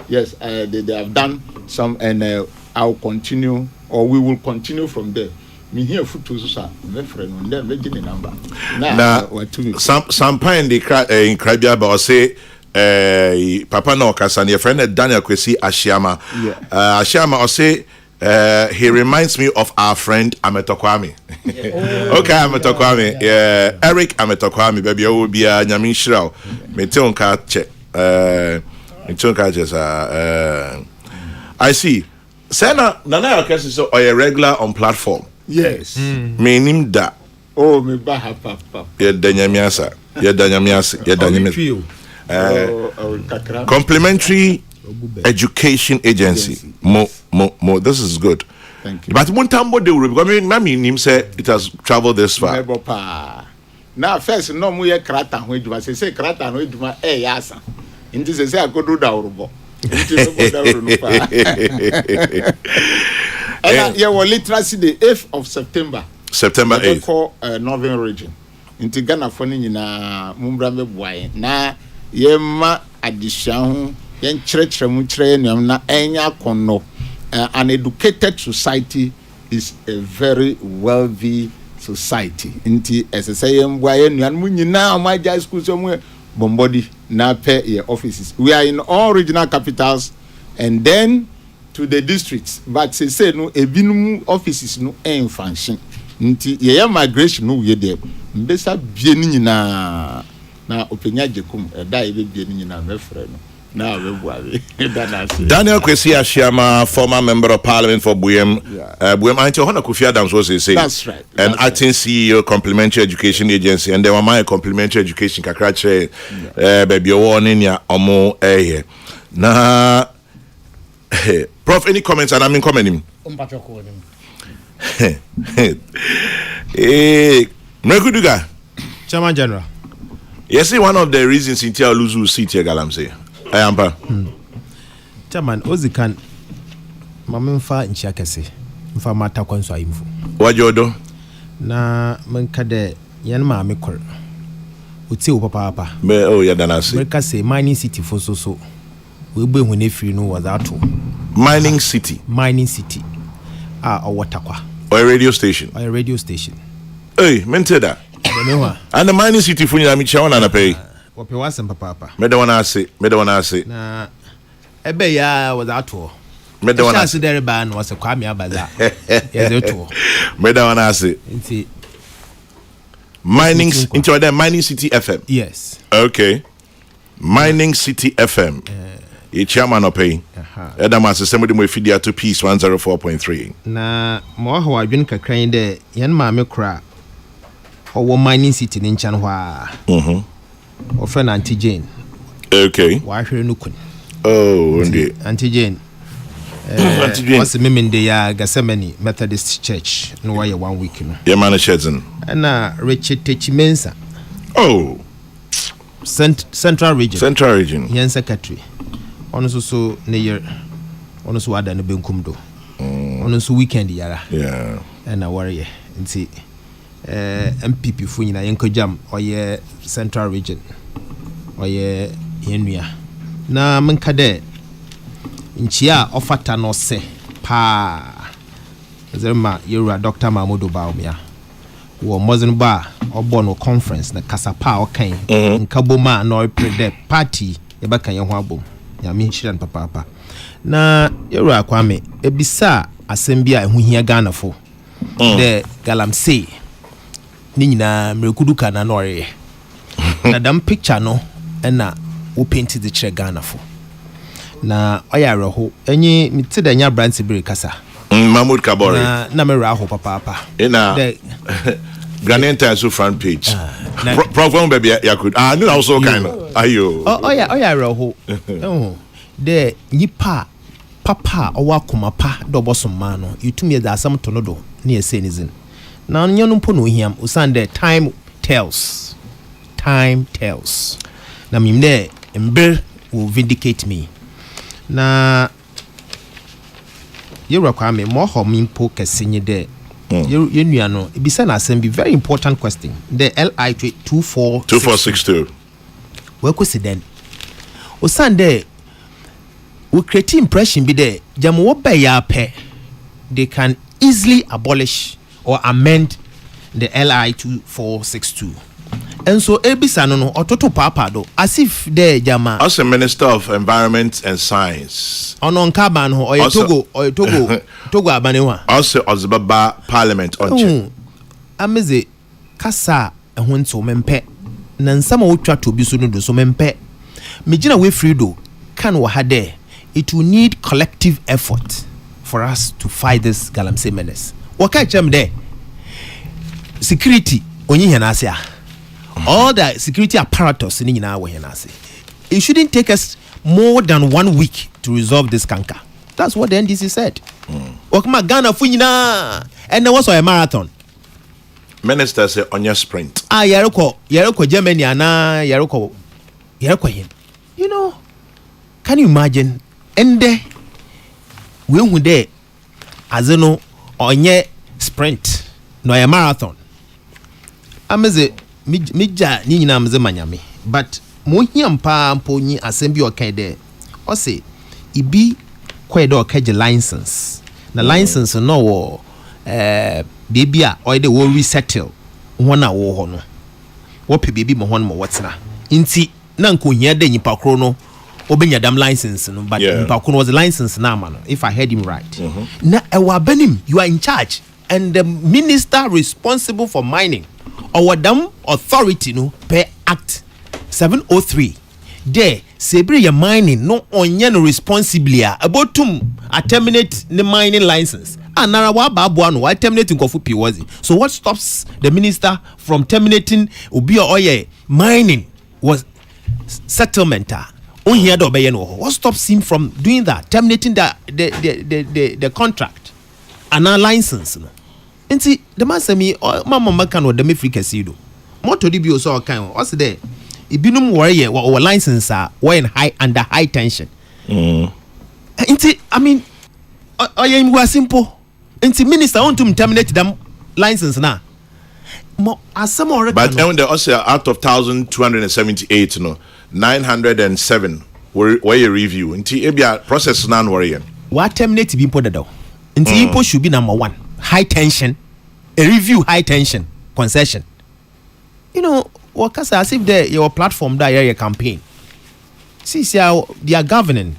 Yes, they have done some and I'll continue or we will continue from there. Me here photos so my friend on them make the number. Now some point in Krabia but say Papa no Kasan your friend Daniel Kwesi Ashiama. Ashiama or say he reminds me of our friend Ametokwame. Okay, Ametokwame. Yeah, Eric Ametokwame, baby, I will be a Nyamin Shrow. Metonka check. Metonka just I see. Sena Nana Orchestra so a regular on platform. Yes. Meaning that. Oh, me baha papa. Yeah, Danyamiasa. Yeah, Danyamiasa. Yeah, Danyamiasa. Complementary Education Agency. Mo. This is good. Thank you. But one time, what they will because I mean, Mammy Nim said it has traveled this far. Now, first, no more crackdown. When you say crackdown, when you yasa. Into say I could do that. And yeah, well, literacy the 8th of September. September 8th. For Northern region. Into Ghana funny na Mumbrabe boy. Na yema addition. Yen church na enya kono. An educated society is a very wealthy society. Inti SSA mboye nuan mu nyina my high school somewhere bombody na pay your offices. We are in all regional capitals and then to the districts. But say no ebinum offices no en function. Nti ye migration no we there. Mbesa bie ni nyina na openya jekum da e be bie ni nyina mefre no. Daniel Kwesi Ashiama, former member of parliament for Buyem. Buyem, I think Kofi Adams was say. That's right. And acting CEO, Complementary Education Agency, and then my Complementary Education Kakrache, baby, warning ya omo eh. Na, Prof, any comments? And I mean commenting. Mrekuduga. Chairman General. Yes, one of the reasons in Tia Luzu seat here, Galam say. I am pa. Chairman, Ozikan, Mamma Nchiakese, Mfa Mata Konso Imfu. What you do? Na Mankade Yanma Mikor. Uti Papa. Oh, yeah, then I see. America say mining city for so. We be when if you know was that. Mining city. Mining city. Or Watakwa. Or a radio station. Or a radio station. Hey, mente that. And the mining city for you, I'm Chawan and I pay. Wapi wasem papa. Me don't wanna say. Na ebe ya was that all. Me don't wanna say there ban was a Kwame Abaza. Yes, it all. Me don't wanna say. Inti mining into the Mining City FM. Yes. Okay. Mining City FM. A chairman of pay. Edama system with feed to piece 104.3. Na mo ho adwen kakran de yan ma me kra. Owo Mining City ni nchan hwa. Or friend Auntie Jane. Okay. Why here no kun? Oh, indeed. Auntie Jane. Auntie Jane. What's the name in the Gethsemane Methodist Church? No, why 1 week? No. Yeah, man, Shedson. And Richard Techimensa. Oh. Central Region. Central Region. Yan Secretary. Also near. Also ada no benkumdo. Also weekend yara. Yeah. And I worry. And see. MPP fu nyina yenko jam oye Central Region oye yenua na menka de nchia ofata no se pa zema yura Dr. Mahmoud Baumia wo mozen ba obo no conference na kasapa okan nkaboma na opre party e baka ye ho abom ya me hyiran papa na yura kwame ebisa asem a ehu hia Ghana fo de galamsey ni nyina mrekuduka na nore na dam picture no na wo paint the chere Ghana fo na oyare ho enyi miti da nya brand bere kasa Mahmoud Kabore na me ra ho papa ina Ghanaian so front page program baby yakud no also kind of ayo oyare ho de nipa papa owakoma pa do bosoma no yutumi da asam to no do na yese nizin na nyonu mpo no hiam usande time tells na mimde ember will vindicate me na yura kwa me mo ho mimpo kesenye de yenua no ebisa na asem be very important question the LI 2462 we kwesiden usande we create impression bi de jam wo ba ya pe they can easily abolish or amend the LI 2462. And so ebisa no ototo papa do as if there jama as a Minister of Environment and Science onon kaban ho Togo abanewa also ozbaba Parliament onche ameze kasa ehun nso mempe na nsama wotwa to bi so no do so mempe megina we free do kan wo ha there. It will need collective effort for us to fight this galamsey menace. Waka chem there security onyi henase all the security apparatus ni nyina wo henase. It shouldn't take us more than 1 week to resolve this canker. That's what the NDC said. Okuma Ghana fu nyina and there was a marathon. Minister say on your sprint. Yereko Germany ana yereko yen. You know, can you imagine? Ende we hu there azeno onye sprint no a marathon. Ameze mija ni nyina ameze manyame but mo hiam pa mponyi asem okan there. O say ibi kwede okaje license. Na license no wo baby a or they will resettle one a wo ho no. Wo pe baby mo ho no mo wotena. Nti na nko hia de nyipa kro no obenya dam license no but nyipa kro was the license na ma no if I heard him right. Na ewa benim you are in charge and the minister responsible for mining or dam authority no per act 703 there sebre your mining no onye no responsibly abotum a terminate the mining license. Anara wa babu anu wa terminating kofu piwazi. So what stops the minister from terminating obi oye mining was settlement onye do be no. What stops him from doing that, terminating the contract and our license no. Nti the masemi mama maka no the Africa sido moto di bi o so kan o se there ibinum worry or license were in under high tension. Nti I mean oye we simple. Nti minister want to terminate them license now. But they also out of 1,278 no 907 were a review. Nti ebia process nan worry. What terminate be put down. Nti impo should be number 1. High tension, a review high tension concession. You know, what as if your platform that your campaign. See how they are governing.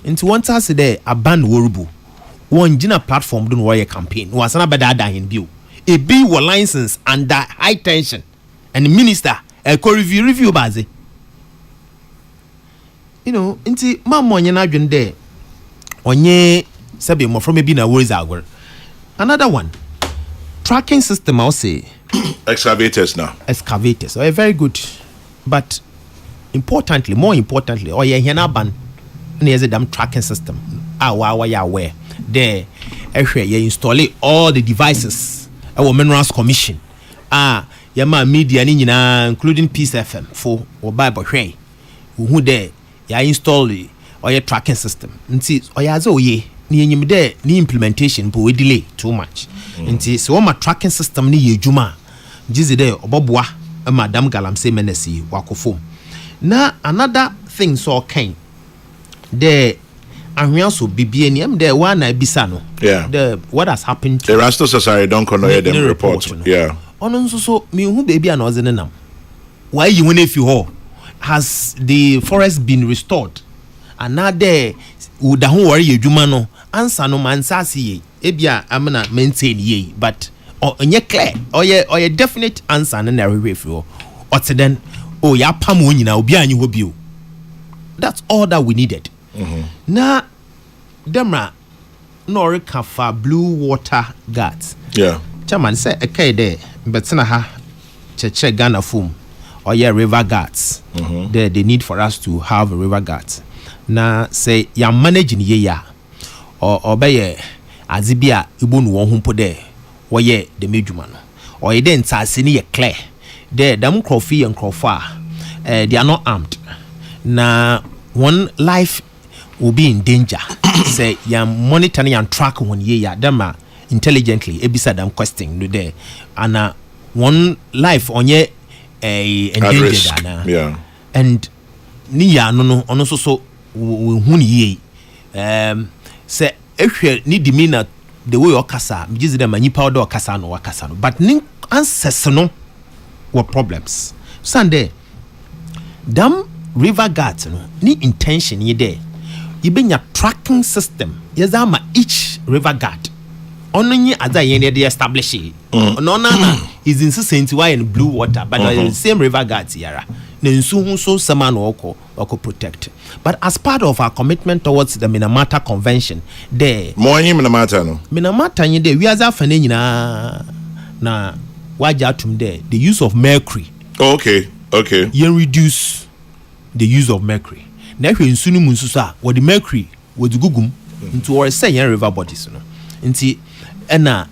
Into one task there a ban worubu. One jina platform don't worry campaign. Was another bad in view. A bill were license under high tension. And the minister a review bazi. You know, inti mama nyana dwen there. Onye sabi mo from maybe na worries agwer. Another one. Tracking system I'll say. Excavators now. Excavators. Oh, very good. But importantly, more importantly, or ye hena ban there's a damn tracking system. Ya aware. There you install all the devices. Our Minerals Commission. Yama media ni nyina including Peace FM for or Bible hwe. Who there ya install or your tracking system. Nti oyaze oye ni enyim there ni implementation but we delay too much. Nti so my tracking system ni ye juma. Jizi there oboboa madam galamsey menesi wakofom. Na another thing so kind there ahwiaso bibie ni am there one na bisa no. Yeah. The what has happened to the Rasta Society don't connoy them report. Yeah. Ono nso so me hu baby an oze nenam. Why you when if you ho has the forest been restored? And now there would ho worry adwuma no answer no man sasi ebia amna maintain ye but onye clear or definite answer na rewe fi o then ya pam wo nyina obi anyi ho bio. That's all that we needed. Na demra no kafa blue water guards. Yeah. Chairman say okay there but na ha cheche Ghana form or river guards. The need for us to have a river guards. Na say ya managing ye ya or be azibia ibonu won humpo there woye the medjuma no or ye den tase ni ye clear there dam crofie and crofa they are not armed na one life will be in danger. Say ya monitoring and track one ye ya dama intelligently ebisa them question no there and one life on ye endangered na. Yeah. And ni ya no ono so we hu ni ye say ehwe ni dimina the way okasa mjizi dem anyipa odo okasa no wakasa no but nin ancestors no were problems Sunday dam river guards no ni intention ye there you been your tracking system yazama each river guard ono nyi ada ye dey establish no na is insistent why in blue water but the same river guards yara na nsu hu so sama no oko protect but as part of our commitment towards the Minamata Convention there mo anyi Minamata no Minamata nyi there we as afane nyina na waja atum there the use of mercury okay you reduce the use of mercury na hwe nsu no munsu so a wo the mercury wo gugum into or say yan river bodies no nti ena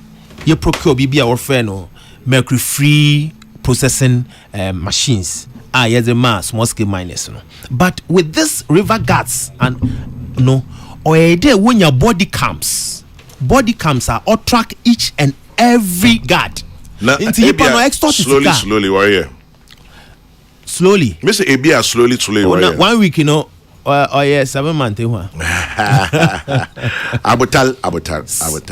ye procure bibia or friend no mercury free processing machines yes a small scale miners no but with this river guards and no or a day when your body camps are all track each and every guard into slowly warrior slowly Mr. Abia slowly warrior 1 week 7 months abutal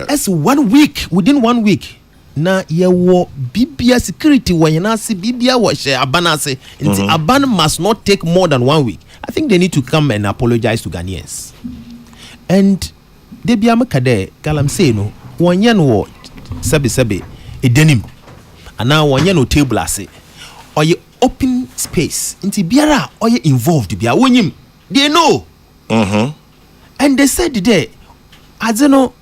as 1 week within 1 week na yewo bibia security wanyanase bibia wo she abanase nti aban must not take more than 1 week. I think they need to come and apologize to Ghanaians and they bia makade galamsey no wonye no sebe edenim ana wonye no table ase oye open space nti biara oye involved bia wonyim they know and they said there azeno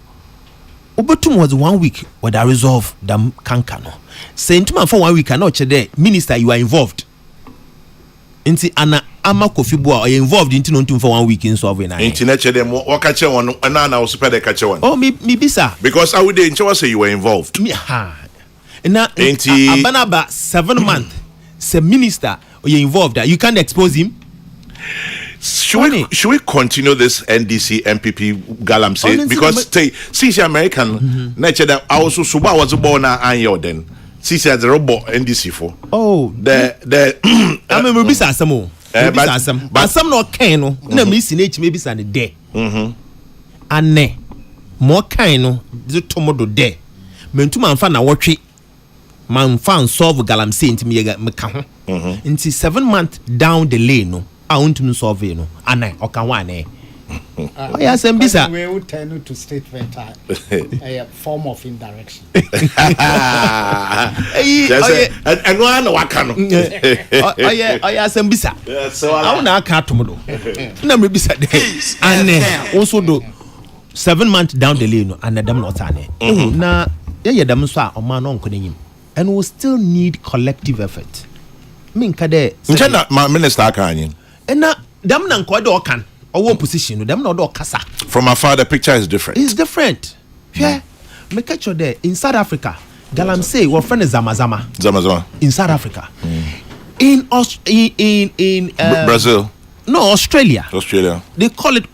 obetum was 1 week where I resolve them kankano say ntuma for 1 week and not there minister you are involved nti ana ama Kofi Boa are involved into ntum for 1 week in solving na nti na chede mo wakache won na wo super de kache won oh me bisa because I would say you were involved me ha na nti abanaba 7 months say minister you involved you can't expose him. Should we continue this NDC MPP galamsey because since American nature that I also suba was born and then since the robot NDC for the I remember bisa asamo but some no kind no na me si na echi me bisa ne de ane mo kind no de tomodo de mentuma amfa na wotwe man fan solve galamsey ntimi me ka ho nti 7 months down the lane no I want to solve no anai okanwane yes mbisa we will turn to statement a form of indirection and one wakano yes mbisa so I want aka atomodo na mbisa de ane also do 7 months down the lane no anadam not ane na ye dam so a o ma no nkonenyim and we still need collective effort minka de nchana ma minister aka anyin na dem na nko de okan owo position no dem na do kasa from afar the picture is different. It's different. Yeah. Make sure there in South Africa galamsey our friend is zamazama in South Africa in Brazil no Australia they call it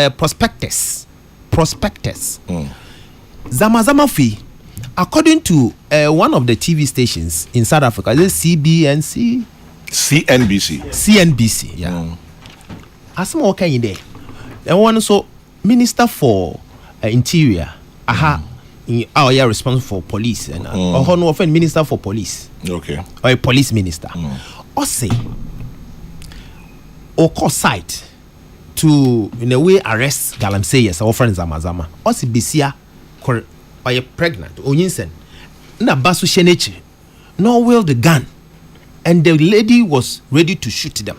prospectus zamazama fee according to one of the TV stations in South Africa is CNBC yeah asem o kan there and one so minister for interior you responsible for police and or no offend minister for police okay or a police minister or say or call site to in a way arrest galamsey yes our friend zamazama or si besia or you pregnant onyinsen na basu shenechi no will the gun and the lady was ready to shoot them.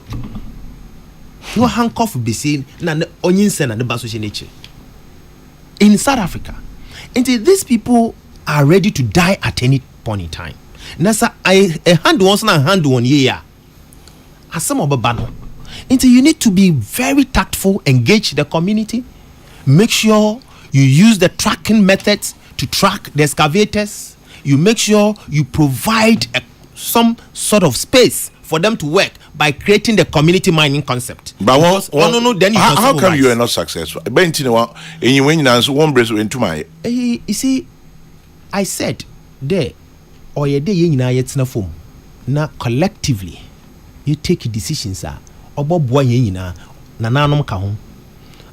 No handcuff be seen na onyinsen and the basu shenechi in South Africa. And these people are ready to die at any point in time. Nasa a hand once na hand one year. As some of bano. And you need to be very tactful, engage the community, make sure you use the tracking methods to track the excavators. You make sure you provide some sort of space for them to work by creating the community mining concept. But then you how come you are not successful? You see, I said there or ye day yina yetna form. Na collectively you take decisions obo boy yina na nanom ka ho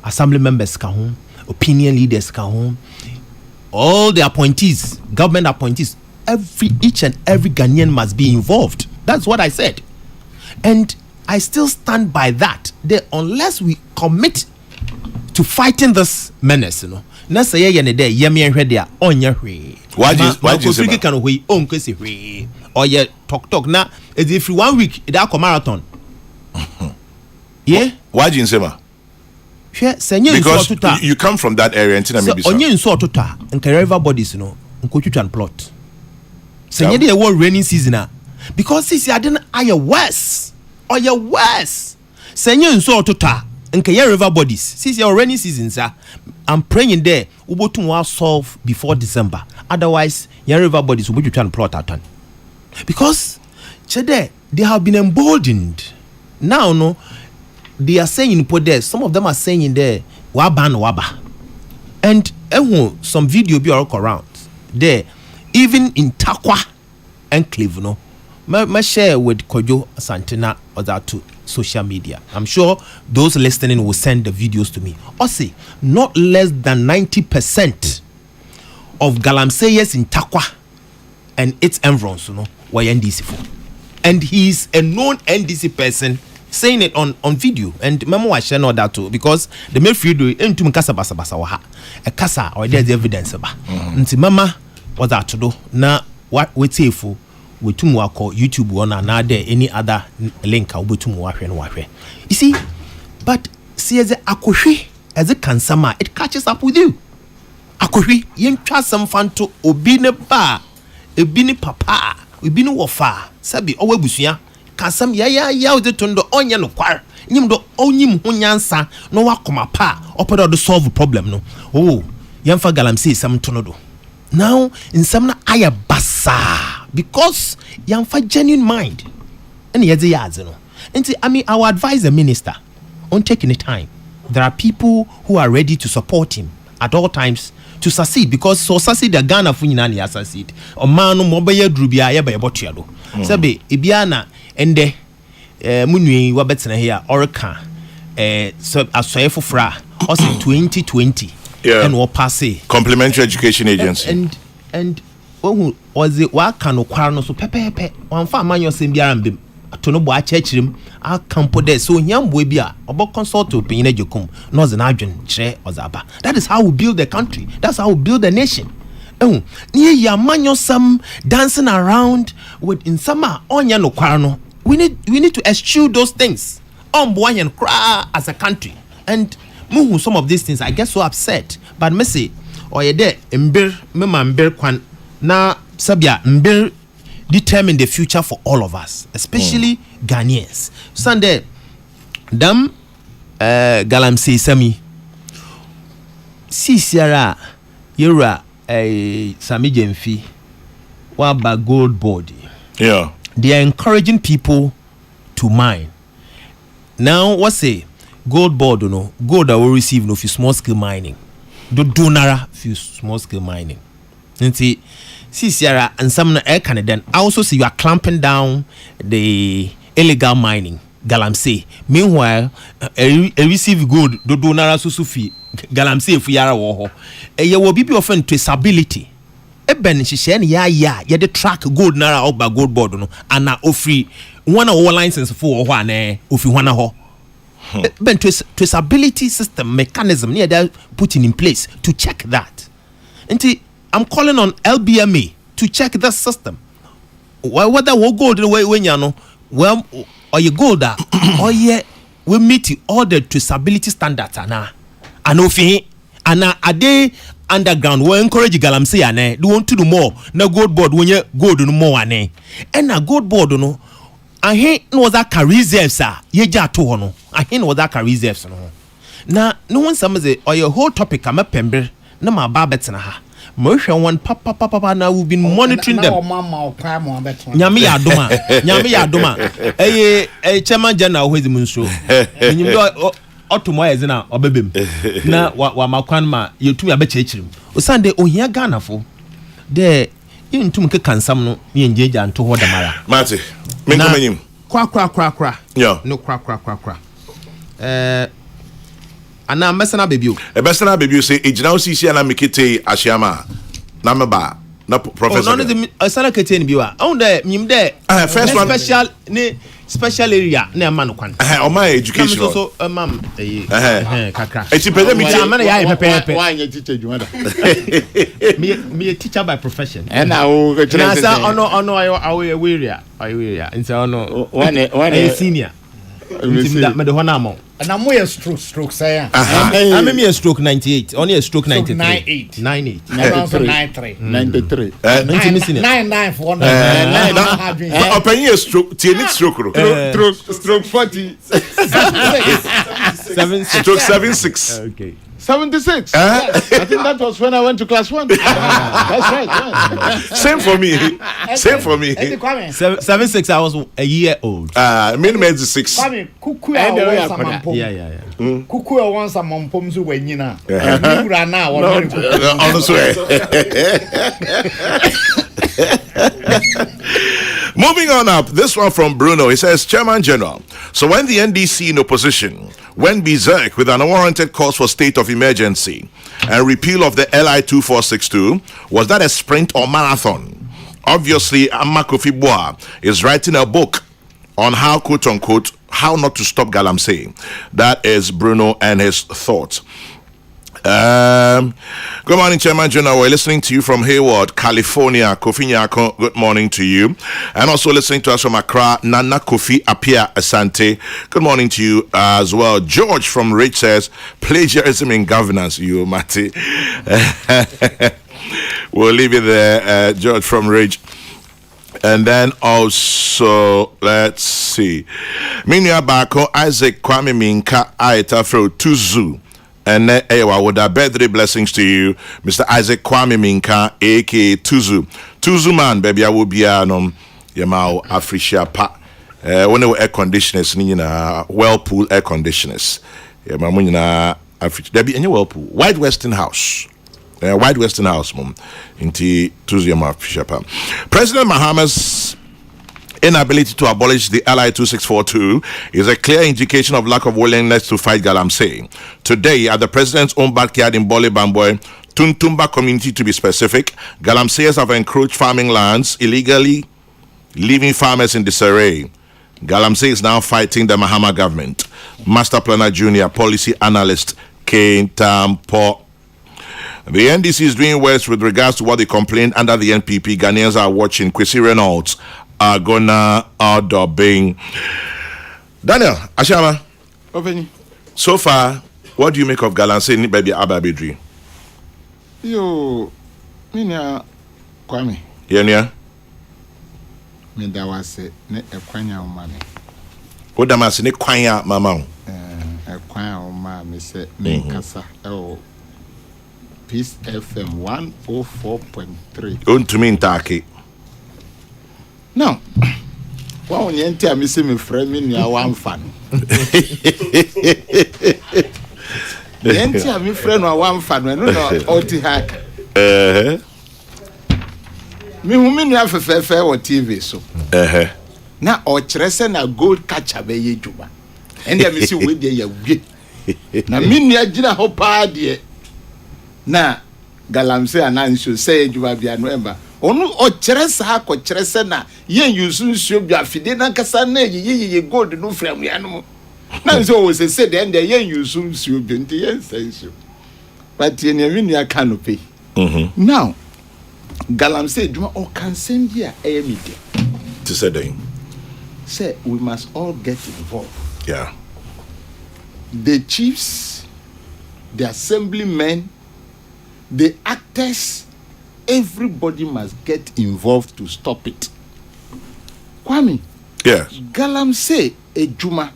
assembly members ka ho opinion leaders come home, all the appointees, government appointees, each and every Ghanaian must be involved. That's what I said. And I still stand by that. Unless we commit to fighting this menace, you know. Na say ye ne dey yemi enhwe dia onya hwe. Why do you say can hwe on kwesi hwe. Or ye talk na if 1 week that come marathon. Yeah? Why do you say ma? Because you come from that area and maybe so. Onye nso otota nka river bodies no nkotwitwan plot. Senye dey war raining season because this year didn't aye worse. Or your worse. Senye nso otota nka river bodies. Since your rainy season, sir, I'm praying there. Ubotum will solve before December. Otherwise, your river bodies will be trying to plot out. Because they have been emboldened. Now, no, they are saying put there. Some of them are saying there waba. And some video be all around there. Even in Takwa enclave, no. My share with Kojo Santana or that to social media. I'm sure those listening will send the videos to me. Also, not less than 90% of Galamseyers in Takwa and its environs, were NDC for. And he's a known NDC person saying it on video. And Memo I share that too because the main video into Mkasa Basa waha. A casa or there's evidence about. Nti Mama was that to do na what we say for. We call YouTube one another any other link you see, but see as a akohwe as a kansama it catches up with you. Akohwe yen twa some fan to obi ne ba ebi ne papa obi ne wofa sabi owabusua kansam ya ode tondo onye no kwar nyim do onyim ho nyansa no wakoma pa opedo do solve problem no yemfa galamsey sam to no do now in some na aya basa because you have a genuine mind and I mean I would advise the minister on taking the time. There are people who are ready to support him at all times to succeed because so succeed the Ghana funyina ya succeed o man no mobaye drubia ya ba botuado sebe ebiana ende munui wa betena here orca so asoyefo fra o 2020 and we pass complementary education agency and who was it waka no kwar no so pepepe wan fa amanyo sem biara mbem to no bo a chechirim a campo there so nyambo bi a obo consult opinion ejekum no ze na adwen kire ozaba. That is how we build the country. That's how we build the nation. Near ya manyo some dancing around with in summer onya no kwar no we need to eschew those things boy and cry as a country. And muhu some of these things I get so upset but me say oye there mbir kwan na sabia mbir determine the future for all of us, especially Ghanaians. Sunday dam galamsey sami sisiara yura sami jemfi wa ba gold body. Yeah, they are encouraging people to mine. Now what say gold board no gold that will receive no for small scale mining do donara for small scale mining. Nti CCR and some Canadian also see you are clamping down the illegal mining galamsey. Meanwhile a receive gold do donara susufi galamsey fu yara wo ho ye will be often traceability ben hihye ne ya the track gold nara oba gold board no ana ofri one of license for ho ana ofi hwana ho ben traceability system mechanism near they putting in place to check that. Nti I'm calling on LBMA to check that system. Whether we gold when you know, well, or you gold or yeah, we meet all the traceability standards. And are they underground? We encourage galamsey ane. Do want to do more? Na gold board when you gold no more ane. And na gold board no. I hate no that reserves sir. Ye ja to no. I hate no that reserves no. Na no one some say or your whole topic am a pember. Na ma ba betena ha. Motion one papa now we've been monitoring them. Nyame ya adoma. Chairman general who is munso. Enyim do otomo eze na obebem. Na wa makwan ma yetumi abechechirim. Osande ohia Ghana fo. De yintum ke kansam no ye njeja nto ho damara. Mate. Menkomanyim. Kwa. Yeah. No kwa. ana mesana baby o e besana baby say ejina osisi ana mikete ahyiama na meba na professor no the sana kete ni biwa on the nyim there first one special area na man kwan o my education so mam kakra eti pede mi ti amana ya pepe why teacher jumada me a teacher by profession and now na sa ono area nti ono one senior nti that me the one am na mo ya stroke say I me a stroke 98 only a stroke 93 93 nti me senior 99 for open your stroke tie ni stroke stroke 40 stroke 76 okay 76 I think that was when I went to class 1 that's right yeah. Same for me 76 I was a year old minimum 6 kuku ya won yeah kuku ya won samampom so wanyina wura na won on swear. Moving on up, this one from Bruno. He says, Chairman General, so when the NDC in opposition went berserk with an unwarranted cause for state of emergency and repeal of the LI 2462, was that a sprint or marathon? Obviously, Amma Kofi Boa is writing a book on how, quote unquote, how not to stop Galamsey. That is Bruno and his thoughts. Good morning, Chairman General. We're listening to you from Hayward, California. Kofi Nyako, good morning to you. And also listening to us from Accra, Nana Kofi Apia Asante. Good morning to you as well. George from Rich says, plagiarism in governance, you, Mati. We'll leave it there, George from Rich. And then also, let's see. Minya Bako, Isaac Kwame Minka, Aita Fro Tuzu. And with our birthday blessings to you, Mr. Isaac Kwame Minka, aka Tuzu. Tuzu man, baby, I will be Yamao Afrisha Pa. When they were air conditioners, Whirlpool air conditioners. Yamamuna Africa. There be any Whirlpool. White Western House. White Western House, mum. Inti Tuzu Yama Afrisha Pa. President Mahama's inability to abolish the LI 2642 is a clear indication of lack of willingness to fight Galamsey. Today, at the president's own backyard in Bole Bamboy, Tuntumba community to be specific, Galamseyers have encroached farming lands illegally, leaving farmers in disarray. Galamsey is now fighting the Mahama government. Master Planner Junior Policy Analyst Kane Tampo. The NDC is doing worse with regards to what they complained under the NPP. Ghanaians are watching. Kwesi Reynolds are gonna outdoor being Daniel Ashama. Open. So far, what do you make of Galamsey ni baby Ababedri? Yo, Minya Kwame. Yeah. Me da wase ne ekwanya o mame. O da ma se ne kwanya mama. Ekwanya o mame se me kasa e Peace FM 104.3. Ontumi ntake. Now, well, you enter me see me friend me near one fan. You enter me friend or one fan when no OT hack. Me who me near for fair or TV so. Now or trese na gold catcher be ye juba. And there me see we dey ya wi. Na me near gina ho pa de. Na Galamsey ananso say juba bia November. Onu o kyerese ha ko kyerese na yen yusu nsuo bia fide na kasa na ye gold no frame ya no na so o se say den yen yusu nsuo bi nti yen senso but yen emi ya canopy now Galamsey duma o kan send here media to say then say we must all get involved. Yeah, the chiefs, the assemblymen, the actors, everybody must get involved to stop it. Kwame. Yes. Galamsey ejuma.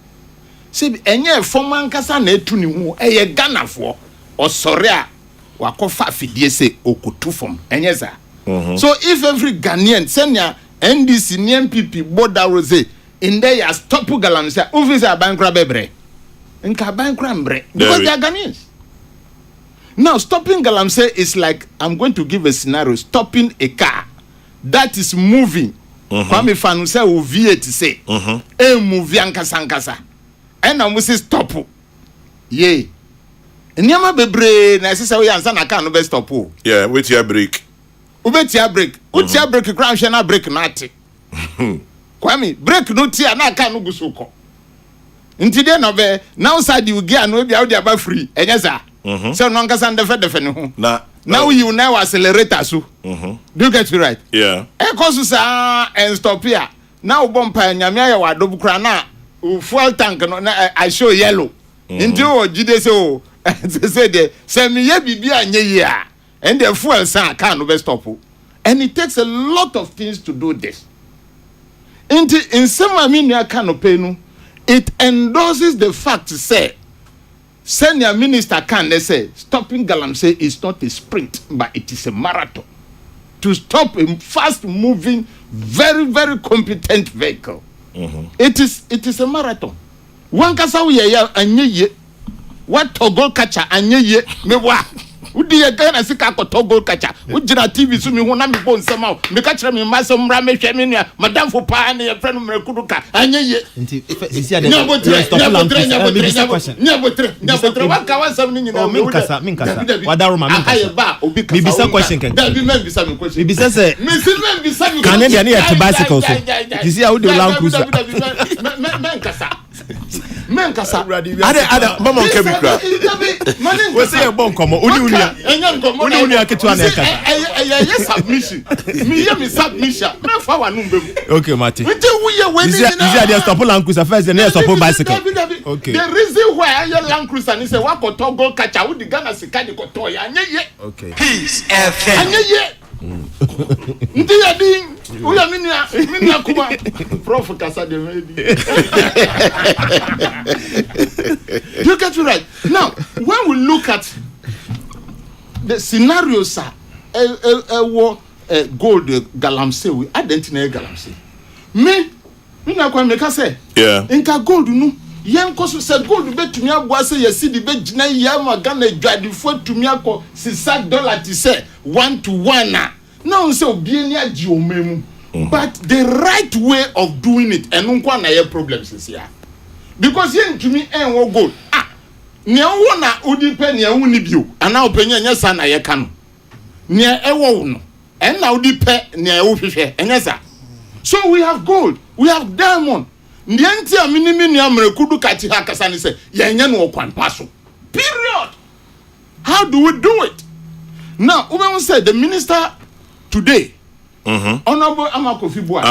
Say enye forman kasa na etu ni hu eye Ghana fo osore a wakofa fidie say okutu fom. Enye za. So if every Ghanaian senya NDC ni MPP border rose in there ya stop Galamsey, office abankra bebre. Nka abankra mbre because they are Ghanaians. Now, stopping Galamsey is like I'm going to give a scenario. Stopping a car that is moving. Kwame Fanu say o V8 say. E move ankasa. And I'm say stop. Yeah. Nyama bebre na se we ansa na car no be stop o. Yeah, with your break. Ubetia break. Utia break crash na break na ate. Kwame, break no tia na car no guso ko. Nti de no be now side you get no bia we aba free. Enye sa. So no nkasa ndefe ne ho. Now you now accelerator so. Do you get it right? Yeah. E cause sa and stop here. Now bompa nyame aye wa dobu kra na fuel tank no na I show yellow. Nti o jide se o say de say me ye bibia anye ye a and the fuel san can no be stop. And it takes a lot of things to do this. In some amino can pay no, it endorses the fact say senior minister can say stopping Galamsey is not a sprint but it is a marathon to stop a fast moving very very competent vehicle. It is a marathon. One kasa we ya anye ye what togol catcher anye ye me wa udi ye gana sika ko togol catcher ujira TV so me ho na me bo nsema me ka kire me masem mra me hwe me nua madam fo pa na ye friend me kuduka anye ye nti sisi ade stop language nyabotre waka wasam ni nyina min kasa wadaro ma min kasa me bisa question kan da bi men bisa me question me bisa say me si men bisa me kan dia na ye bicycle so sisi how dey land cruiser men kasa Ada mama nke bi kra. We say e bon komo uni ketu na e kasa. Yes submission. Me submission. Me fa wa nu mbem. Okay, Mati. Nti wuye we ni na. Is there stop land cruiser first and then stop bicycle. Okay. The reason why I land cruiser ni say wa ko to go catch we di Ghana sika di ko to ya anye ye. Okay. Peace FM. Anye ye. Nti ya din uya minia kuma prof kasa de medi. You get it right. Now, when we look at the scenarios gold Galamsey we identify Galamsey. Me na kwa meka say Yeah. Inka gold no yen koso say gold betumi aboa say yesi di be gina ya ma Ghana dwadifo tumi akọ $6 ti say 1 to 1 na. Now say obi ni agi omemu. But the right way of doing it and nkwa na ye problems is here. Because yen tumi enwo gold. Ne wo na odi pe ne wu ni bio. Ana openya nya sa na ye ka no. Ne ewo wo no. En na odi pe ne wo hwehwe enya sa. So we have gold, we have diamond. Ndianti aminimi ni amrekudu kati hakasa ni say yenye no kwampa so. Period. How do we do it? Now, we say the minister today, Honorable Amakofi Boa.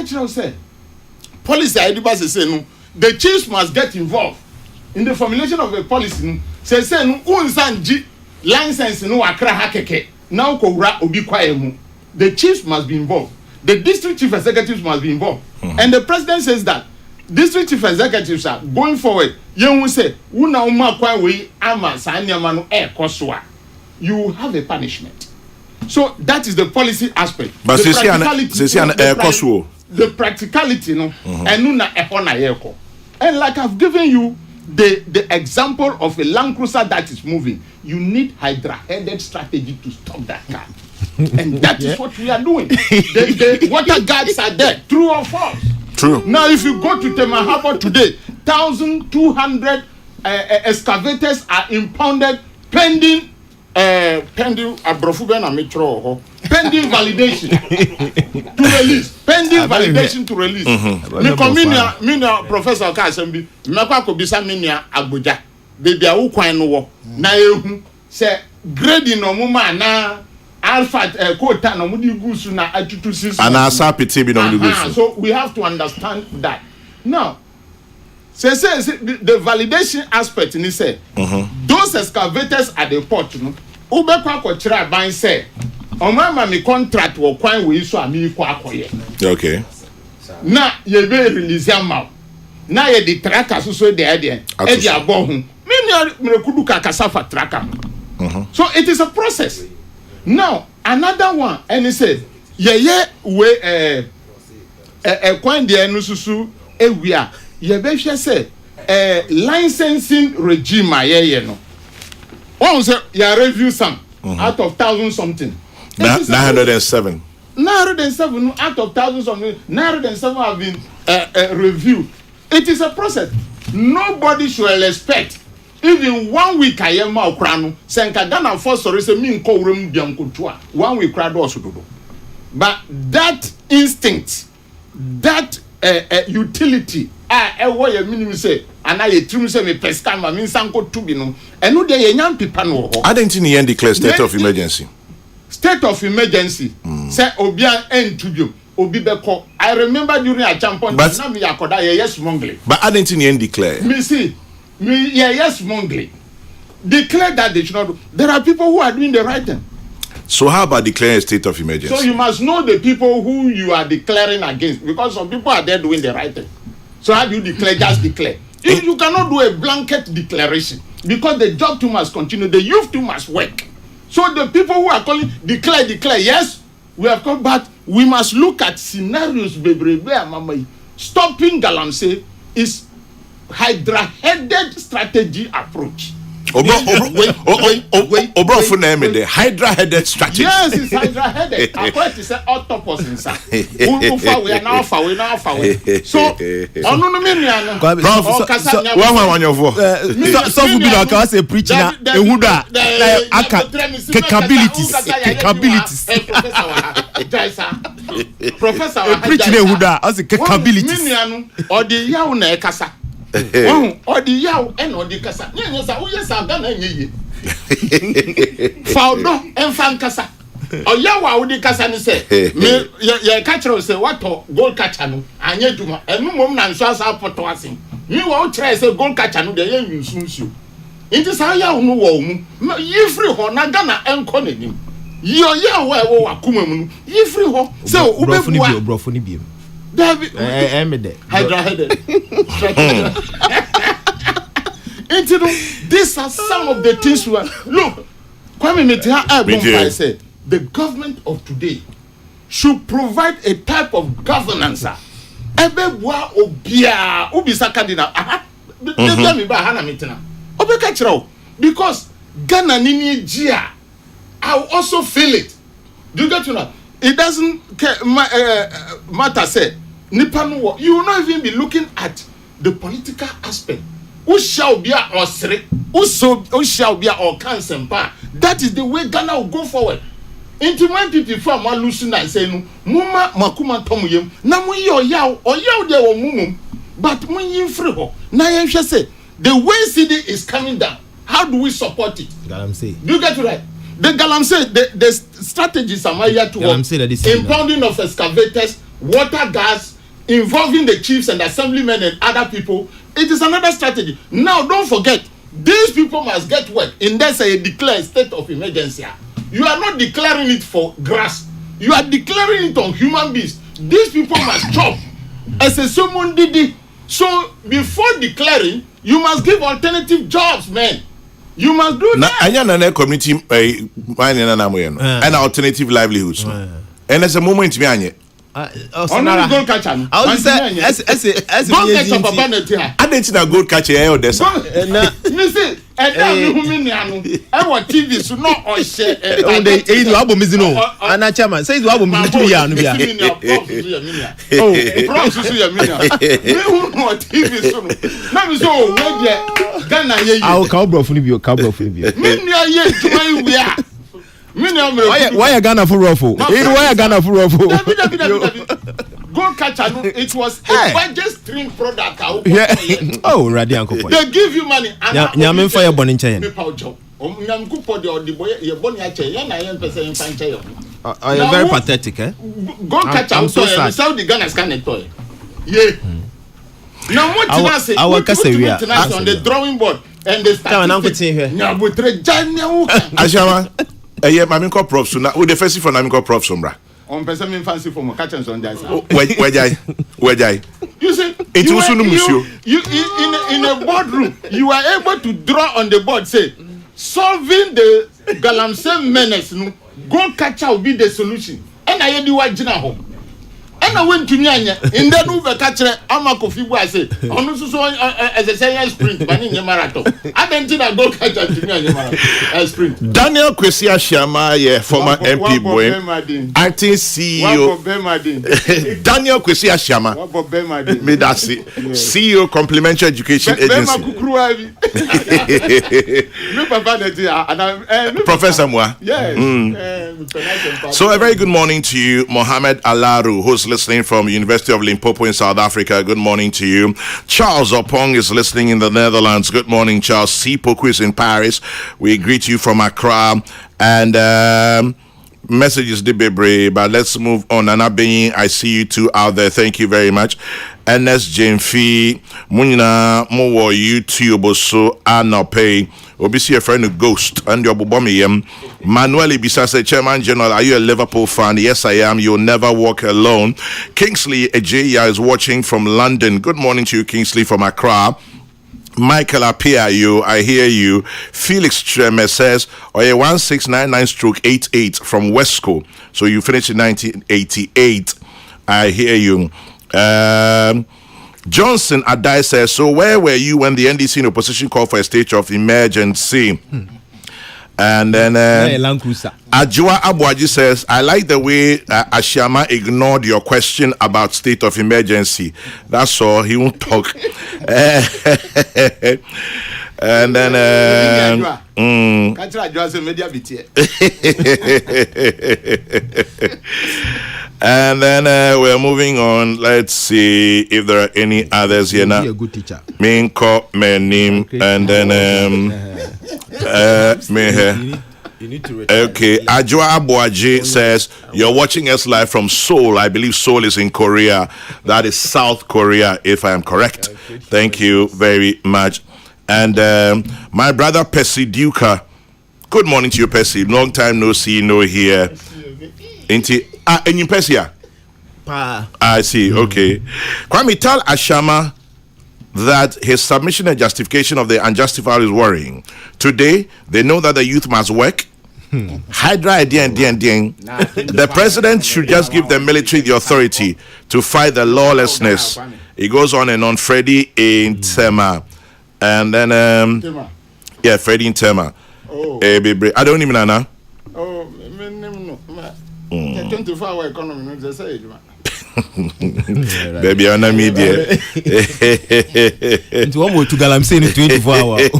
You say policy idibas say no, the chiefs must get involved in the formulation of a policy. No, say no unsanji license no akra hakeke. Now ko wura obi kwae mu. The chiefs must be involved. The district chief executives must be involved. And the president says that district chief executives are going forward. You say, una uma kwa we ama sa nyama no e koswa. You have a punishment. So that is the policy aspect. But the practicality no enuna ehona yeko. And like I've given you the example of a Land Cruiser that is moving, you need hydra-headed strategy to stop that car. And that is what we are doing. The water guards are there, true or false? True. Now, if you go to Tema Harbor today, 1,200 excavators are impounded pending pending validation to release. Pending validation to release. Me Professor Kasembi, mekwa ko bisa minia Abuja. Baby a wo kwan no wo. Na ehu say grading no muma na alpha quota no mudi gusu na atutu sis. Ana sapiti bi no mudi gusu. So we have to understand that. Now, say the validation aspect ni say those excavators at the port no ubekwa ko kira ban say omama me contract wo kwan we so ami ko akoye. Okay. Na ye be release am na ye the tracker so de e de abo hu me kudu ka kasafa tracker. So it is a process. Now another one and he said ye we kwan de no susu ewia ye be hwe say licensing regime ye no. One say you review some out of 1,000 something. 907. 907 out of 1,000 something. 907 have been reviewed. It is a process. Nobody should expect even 1 week I am out crano, Sanka Ghana for sorry, say me call room Biancotua, 1 week crowd also do. But that instinct, that utility, what you mean say, and I trim say me pescan, my mean Sanko Tubino, and no day young people. I didn't in declare state of emergency. State of emergency, say Obia and Tubio. Obibeko. I remember during a champion, but now me akoda yes mongly. But I didn't in declare. Me see, me yes mongly. Declare that they should not do. There are people who are doing the right thing. So how about declaring a state of emergency? So you must know the people who you are declaring against, because some people are there doing the right thing. So how do you declare? Just declare. If you cannot do a blanket declaration, because the job too must continue, the youth too must work. So the people who are calling declare, yes, we have come back. We must look at scenarios. Stopping Galamsey is hydra-headed strategy approach. Wait, the hydra-headed strategy. Yes, it's hydra-headed. According to say octopus inside. We are now far. So, Professor preaching Huda as a capabilities. Or the yauna kasa. Or the yaw and or the kasa. Yes, I've done any. Faudo and fan kasa. Or yawa would the kasa say, your catcher say what gold catcher no, and yet to my and no woman and shots up for tossing. You won't try say gold catcher no, the young you soon you. It is how you know, you free her, not gonna and calling him. Yo where kumemu you free ho so brofoni bi David hydra-headed these are some of the things we are look Kwame Metia said the government of today should provide a type of governance ebebua obia ubisaka dina me ba hana metina obeka chiro because Ghana nini gia I will also feel it. Do you get to know? It doesn't matter. Say, Nipanu, you will not even be looking at the political aspect. Who shall be our sre? Who shall be our cancer? That is the way Ghana will go forward. Into when people from one losing and saying, Muma Makuma Tomuyum, Namu or yaw there or mumum, but when you free ho, Nayam shall say, the way CD is coming down, how do we support it? Do you get to right? The Galamsey, the strategies are here to work. Impounding of excavators, water gas, involving the chiefs and assemblymen and other people. It is another strategy. Now, don't forget, these people must get work. In that say, declare a state of emergency. You are not declaring it for grass. You are declaring it on human beings. These people must chop. As a someone did it. So, before declaring, you must give alternative jobs, man. You must do that. Anya community and alternative livelihoods. And as a moment me anye. Only gold catcher. I say as I didn't know gold catcher or this. Listen, and I want TV so not or share. The album is no. And I chairman says the album is 2 years. Oh, promise you a TV so. Now so Ghana ye. I'll cowbro for you, cowbro for you. We are. Why Ghana for ruffle? Why Ghana for ruffle? Gold catcher, it was a budget string product. Oh, Radianko. They give you money. Yamin for your bonnet chain. You're very pathetic, eh? Gold catcher, I'm so sad. Saudi Ghana scan toy. Yeah. Now what I say? Our tonight on the drawing board and the statistics. Now we trade Janya. Ashama. Yeah, my minko props so now. The first for minko props sombra. On person me fancy for my catchers on that. Where jai? You see, it was you in a boardroom, you are able to draw on the board say solving the Galamsey menace. No, gold catcher will be the solution. And I do what Jina home. And ana wentumi anya inde no be ka kire ama Kofi bu ase onu so as a say sprint ba ni marathon adenti na go catch ntumi anya marathon sprint. Daniel Kwesi Ashiama, former MP boy, acting CEO. Daniel Kwesi Ashiama, me that's it. CEO Complementary Education Agency. Professor Mwa. Yes. So a very good morning to you, Mohammed Alaru, who's listening from University of Limpopo in South Africa. Good morning to you. Charles Opong is listening in the Netherlands. Good morning, Charles. Sipoku is in Paris. We greet you from Accra. And messages de bebre, but let's move on. Nana Beyin, I see you two out there. Thank you very much. NS Jemfi, Munina Mowo YouTube so Anope. Obisi a friend of Ghost and your Bobomiyem. Manuel Ibisa said, Chairman General, are you a Liverpool fan? Yes, I am. You'll never walk alone. Kingsley Ejeya is watching from London. Good morning to you, Kingsley from Accra. Michael Apia, I hear you. Felix Treme says, Oye 1699/88 from Westco. So you finished in 1988. I hear you. Johnson Adai says, so where were you when the NDC in opposition called for a state of emergency? And then Ajua Abuaji says, I like the way Ashiama ignored your question about state of emergency. That's all. He won't talk. And then and then we're moving on. Let's see if there are any others here now. A good teacher. Minko Menim and then You need to retire. okay, Ajwa Abuaji says you're watching us live from Seoul. I believe Seoul is in Korea. That is South Korea, if I am correct. Thank you very much. And my brother Percy Duca. Good morning to you, Percy. Long time no see, no hear. And you Percy? I see. Okay. Kwame, tell Ashama that his submission and justification of the unjustified is worrying. Today, they know that the youth must work. Hydra, the president should just give the military the authority to fight the lawlessness. It goes on and on. Freddie in Tema. And then, yeah, Freddie in Tema. I don't even know. Oh, 24-hour economy, they say. Baby, on a media. Into one more to Galamsey in 24 hours.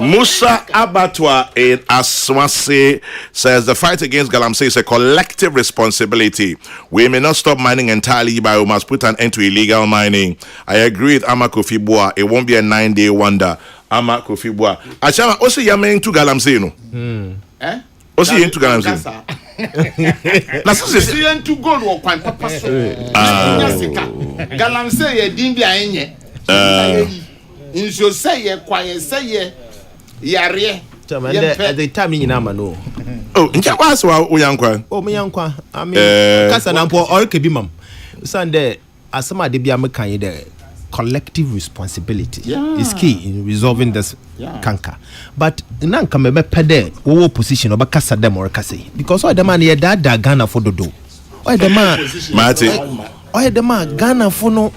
Musa Abatwa in Aswase says the fight against Galamsey is a collective responsibility. We may not stop mining entirely, but we must put an end to illegal mining. I agree with Ama Kofi Boa. It won't be a 9-day wonder. Ama Kofi Boa. Achama, also Yamen to Galamsey, no? Also, you into Galamsey. See to gold or quite papa. Galamsey, a dimbia enye. In so say ye quiet, say ye, yare. At the time in Amano. Oh, in Jawas, Uyankwa. Oh, my uncle. I mean, Casanampo or Kebimam. Sunday, as some of the Biamakan there. Collective responsibility is key in resolving this canker. But nanka mebe pede wo position oba kasa dem or kase because all the man here that Ghana for do. All the man all the man Ghana for no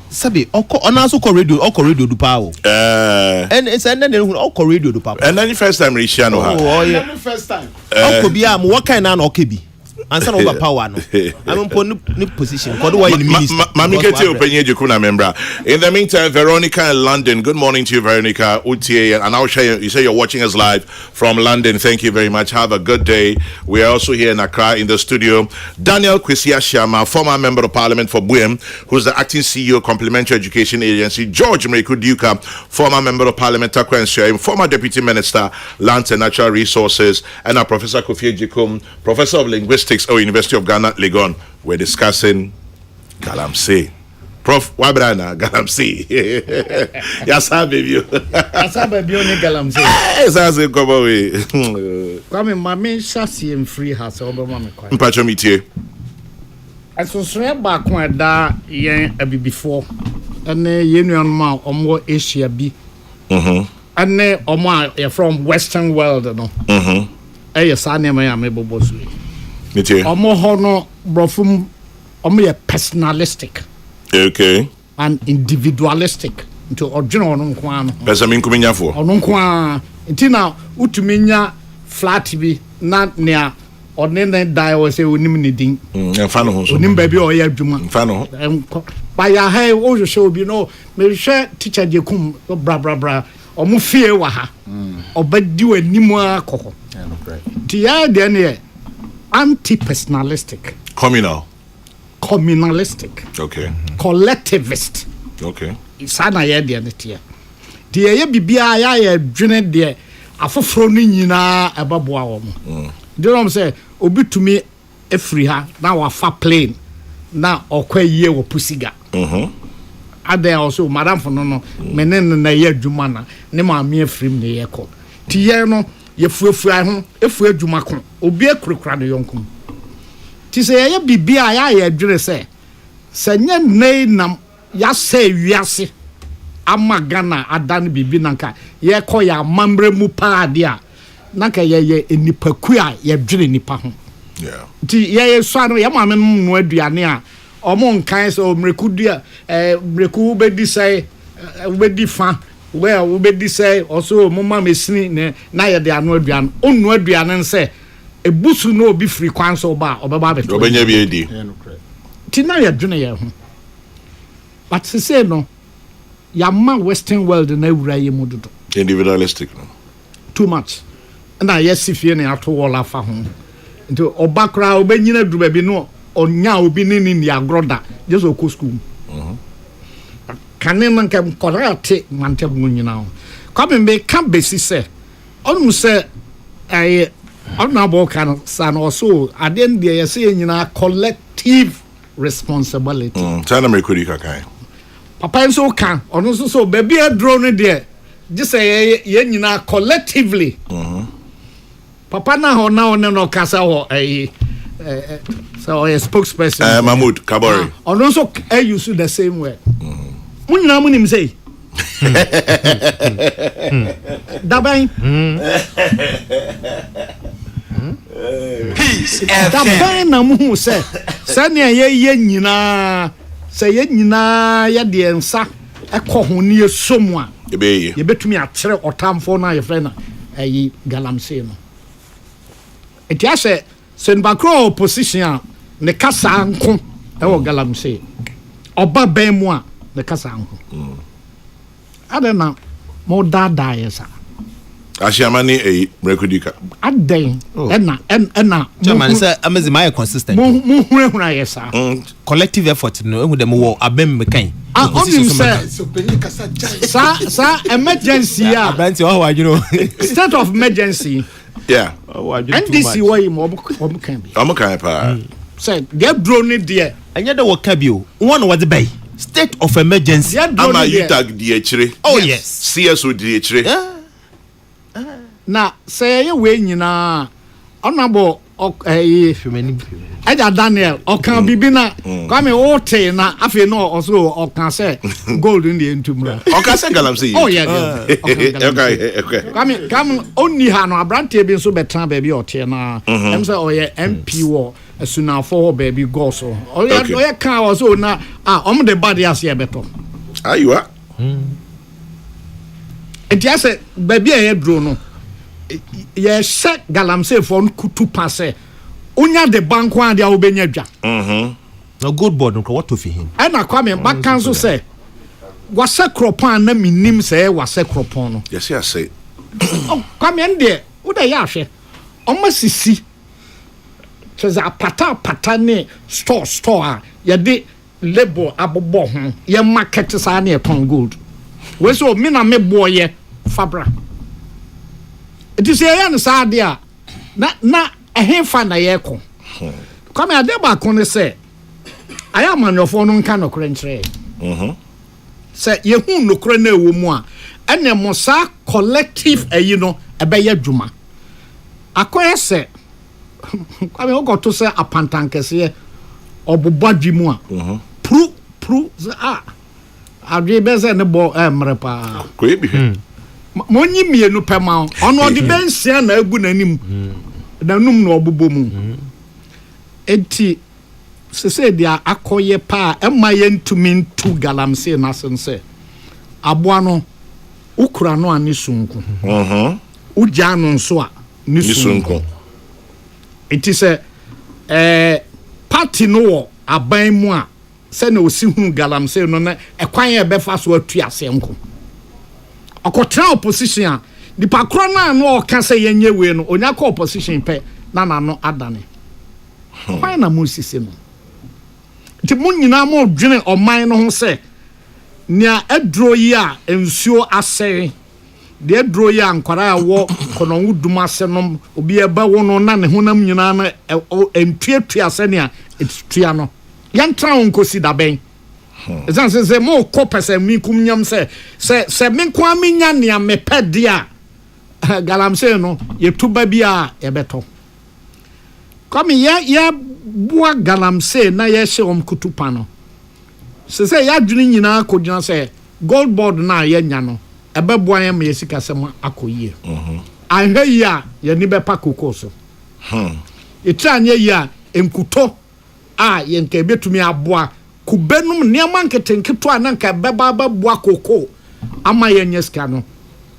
sabi onaso ko radio do power. And it's and then oko radio do power. And then the first time Risha no ha. Oh yeah. First time. Oko bia mo what kind na okebi. And son over power no. I'm put new position. What do I in the ministry? In the meantime, Veronica in London. Good morning to you, Veronica. UTA, and I'll share. You say you're watching us live from London. Thank you very much. Have a good day. We are also here in Accra in the studio. Daniel Kwesi Ashiama, former member of Parliament for Buem, who's the acting CEO of Complementary Education Agency. George Mreku Duka, former member of Parliament, Takwa Nsuaim, former Deputy Minister, Lands and Natural Resources, and our Professor Kofi Ejikum, Professor of Linguistics. University of Ghana, Legon. We're discussing Galamsey. Prof, why brana Galamsey? Yes, I baby. Yes, I baby on Galamsey. Yes, I say come away. Come in, mommy, chassis and free house over mommy. Mpachomitiye. As was swear back when that yen a bit before, and the union ma or more Asia be. And they or more from Western world, no. Yes, I never am able to. Omo hono brofum omo personalistic. Okay. And individualistic. Into original ono nko ano. Pesa mi nkuminya fo. Ono nko a nti na utuminya flat bi na nea onene dai o se onim ne din. Mfa no ho so. Onim ba bi o ya adwuma. Mfa no ho. Ba ya hai o hwe obi no me hwe teacher de kum bra omo fie wa ha. Obadi wanimu akoko. Ti ya de ne anti-personalistic. Communalistic. Okay. Collectivist. Okay. Sana ye de ne tie. De ye bibia ya dwene de afoforo no nyina ababoa wo mo. De no say obi tumi efri ha na wa fa plane na okwa yie wo pusiga. Ada also madam for no menen na ye adwuma na ne ma me efrim ne ye ko. Ti ye no ye fuafu ho efu adwuma ko obi akurukura no yonkum. Ti se ye bibia ya dwene se nye nei nam ya se wiase ama Ghana adan bibi nanka ye ko ya mamre mu paade a nanka ye enipaku a ye dwene nipa ho. Yeah. Ti ye so no ye ma me no aduane a omo nkan so mreku dua mreku bedi sai bedi fa well bedi sai also mama mesini ne na ye de anu aduane onu aduane nse ebusu no obi free kwan so ba obeba be to obenya bi edi ti na ye dwene ye ho but say no ya ma western world na wura ye mudodo individualistic no too much na yes if you na to wall afa ho nti obakra obenyina duba bi no onya obi ni agroda just go school kanen kan korate mante munyina ho come be can besi say onu say honorable kan san also at the end there say nyina collective responsibility tana me kodi kakai papa nso kan onu so baby a drone there just say ye nyina collectively papa na ho na one no kasa ho so a spokesperson Mahmoud Kabori onu so use the same way munyina munim say dabai peace dabai na mu say sane ye nyina say ye nyina ye de ensa ekọ ho ne yesomu a ye betumi akyere otamfo na ye frɛ na galamsey no etia se nbakro opposition a ne kasa anko ewo galamsey oba ban mu a ne kasa anko adena mo dada yesa Ashiamani Mrekudika. Aden ena Chairman say amazing my consistent. Mo hura yesa. Collective effort no ehu dem wo abem mekan. Onim say sa emergency ya. Abranti o wa you know. State of emergency. Yeah. NDC way mo kan bi. Am kan pa. Say they drone there. Anya de wo ka bi o. One what the bay. State of emergency. Ama you tag di echire. Oh yes. CSO di echire. Na say ye we nyina honorable Eja Daniel okan bibi na kwame wote na afi no also okan say gold in the entumra okan say galamsey. Oh yeah. Okay. Kwame onni ha no abrante bi nso betra ba bi ote na em say oye MP wo asuna for baby go so oye kan wo so na om the bad as ye beto ayiwa entiase baby e dro no ye set galamsey for kutu passe unya de banko ade a obenya dwa no good board no what to fi him e na kwame bakan so say wase kropon na minim say wase kropon no yes I say kwame nde wo da ya hwe omo sisi cheza pata ne store a ye de label abobo ho ye market sa na e ton gold we so me na me boye fabra. It is a young sadia. Na a hefa na yeko. Come a deba kone say. I am on your phone can no crentre. Say ye who no crene woman. And the mosa collective you know a bayer juma. Akoya say. Come got to say a pantankes here or bobadimua. Pru I be say ne bo mrepa. Kwebi. Monyi mienu pema ono de bensia na agu nanim na num no obobo mu enti se dia akoye pa emma yentumi ntu galamsey na sense aboa no ukura no ani sunku ugya no nso a ni sunku enti se party no wo aban mu a se na osi hu galamsey no na ekwan ye befa so atu asenko okotra opposition a dipa kro na no oka se yenye we no onya ko opposition pe na no adane kwan na musisi no ti mun nyina mo dwene oman no ho se nia edro yi a ensuo asere de edro yi ankwara a wo kono wudum ase no obi eba wo no na ne honam nyina na entuatua ase ne a etua no yantra onkosi da ben ezan se mo ko pese mi kum nyam se me kwa mi nya ne amepede a galamsey no yetuba bia yebeto komi ya bua galamsey na ye hye kutupa no se ya dwene nyina akodwina se gold board na ye nya no ebebua ye me sika sem akoyie ahwe yi a ye ni bepa kokoo so etanye yi a enkuto a ye nka betumi aboa kubenum niam anketenketo ananka beba bua kokoo ama ye nyeska no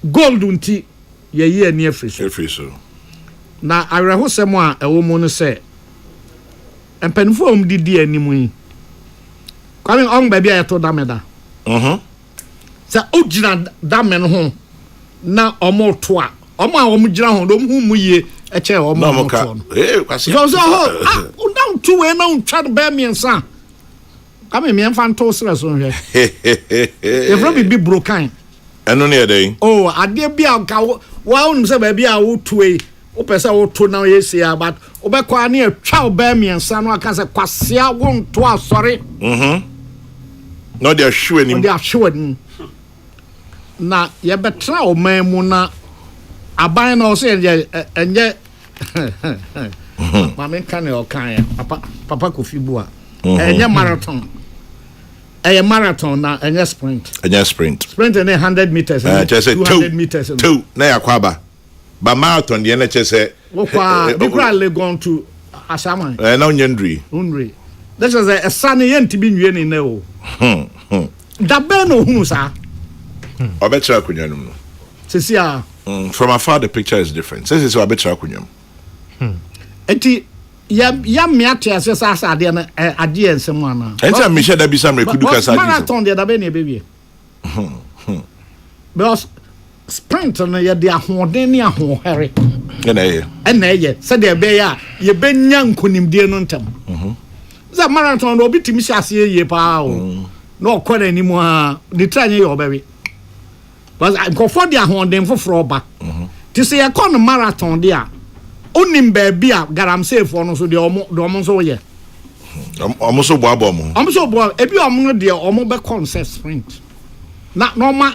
gold unti ye yi ani afiri so na awrehosem a ewo mu no se empenfo didi animu yi kwame on ba bia yeto dameda sa ogina damen ho na omo to a omo gina ho do mu ye eche omo to kwase so ho down to we na untwa ba miensa kwame mienfa nto sere so hwe e from bi broken eno ne dey ade bia ka wa unum se ba bia wo tuwe o pesa wo to na yesi but obekwa na atwa oba miensa no aka se kwasea wo nto asori no they are sure ni na ye betra o memu na aban na o se enye mama kan e o kan papa Kofi Bua enye marathon marathon na enye sprint na 100 meters 200 meters two na yakwaba ba marathon de na chese bikura legon to asama na onyandri this is a sunny yenti bi nwie ni na o da ben no hunu sa obetra kunyanum no sesia from afar the picture is different says so obetra kunyam enti ya miate asesa ade na ade ensem ana enti me share da bi sam rekudu kasa marathon de da ben e bebie because sprint na ye de ahoden ne ahohere na ye se de be ya ye benya nkonimdie no ntam za marathon do bitimi siase ye pa o no kwara ni mu a de tranye ye obewe because go for the ahoden foforo ba ti se ye kon marathon de a onim ba bia galamsey fo no so de omo so ye omo so bo abomo omo so bo ebi omo no de omo be concept sprint na normal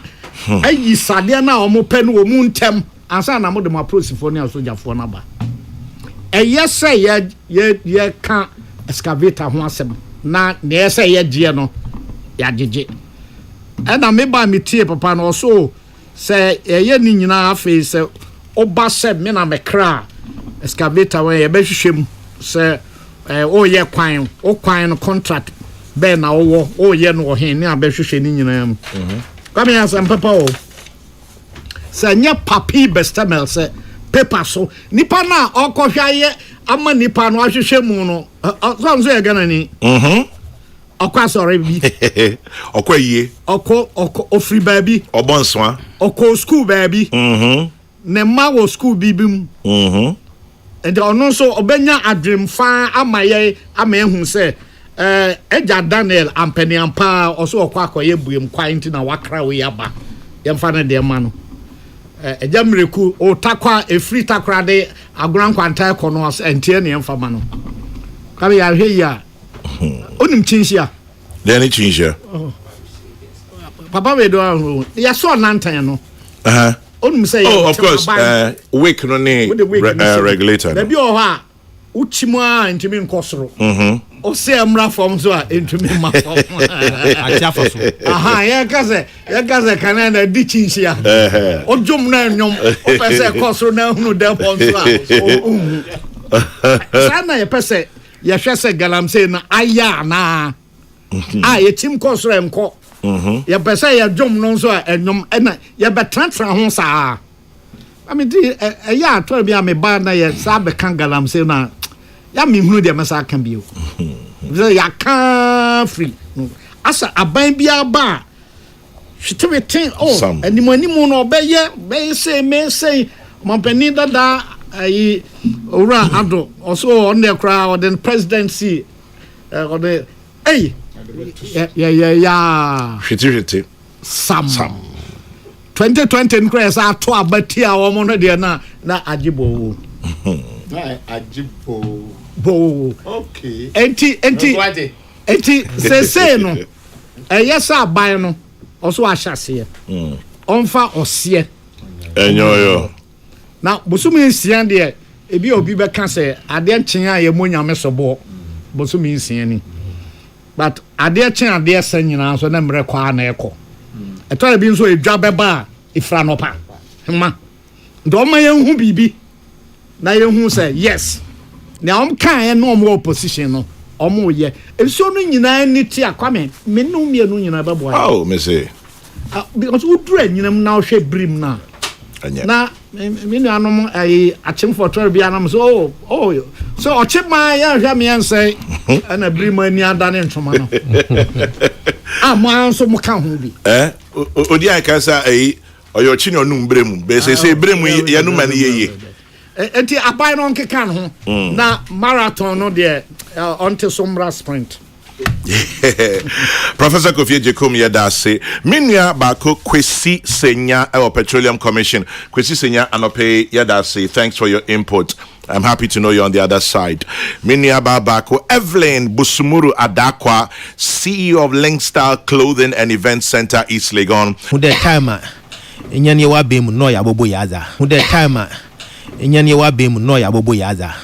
ayi sade na omo pe no omu ntem ansa na mo de ma prosifo ne asojafo na ba eyese ye ka excavator ho asem na yese ye gie no ya gege na me ba metie papa no so se ye ni nyina afi se oba se me na me kra excavator we ye be hwehwem se o ye kwan no contract be na o ye no he ni abehwehwe ni nyina am kwame asem papa o se nya papi bestamel se paper so nipa na okohwa ye ama nipa no ahwehwe mu no so ye gana ni okwa sorry bi okwa yie ofri baabi obonswa okọ school baabi ne ma wo school bibim and ono so obenya adwem fa ama ye ama ehun se eja Daniel ampeni ampa oso okwa akoye buem kwan ntina wakra we yaba ye mfa ne de ma no eja mreku o takwa efri takra de agoran kwanta ekono entie ne mfa ma no kabe ya hwe ya onim chinhia then it chinhia papa we do ya so nantan no onim say of course wake no ne regulator there be o ha uchimu a ntimi nkosoro o se amra form so a ntimi ma form achafa so ya kaze kanana di chinhia ojom na nyom o pese kosoro na hunu dem form so a sana ye pese ya hwe se galamsey na aya na ye team course enko ya pese ya dwom no so enwom na ya betratra ho saa I mean ya to bia me ba na ya sa be kan galamsey na ya me hunu de masa kan bio ya kan free asa aban bia ba hweteweten animanimu no be say me say mompani dada ayi ora ado also on the crowd or the presidency or the hey yeah hwete sam 2020 increase ato abati a wo mo no de na ajibo bo okay enti say no yes aban no also ahyase onfa ose enyoyo na bosumi nsia de ebi obi be ka se ade nchen a ye monyame sobo bosumi nsia ni but ade chen ade san nyina so na mre kwa na ekọ eto bi nso edwa beba ifra no pa ma ndo ma ye hu bibi na ye hu say yes na kan ye no mo opposition no omo ye eso no nyina ni ti akwame me no mienu nyina bebo oh me say because udura nyinam na hwe brim na na me nuanom ai achim for tor bia na so so ochima ya hwa me ansai ana brim ani adane ntoma no amanso mo ka ho bi odi an kasa ai oyo chi no num brem be say brem ye no man ye enti abai no nkeka no na marathon no de onto sombra sprint. Professor Kofi Jekom Yedase Minya Bako Kwesi Senya our Petroleum Commission Kwesi Senya Anope Yedase, thanks for your input. I'm happy to know you're on the other side. Minya Bako Evelyn Busumuru Adakwa, CEO of Linkstyle Clothing and Event Center East Legon. Who the timer inyani wa be mu no ya bobo yaza. Who the timer inyani wa be mu no ya bobo yaza.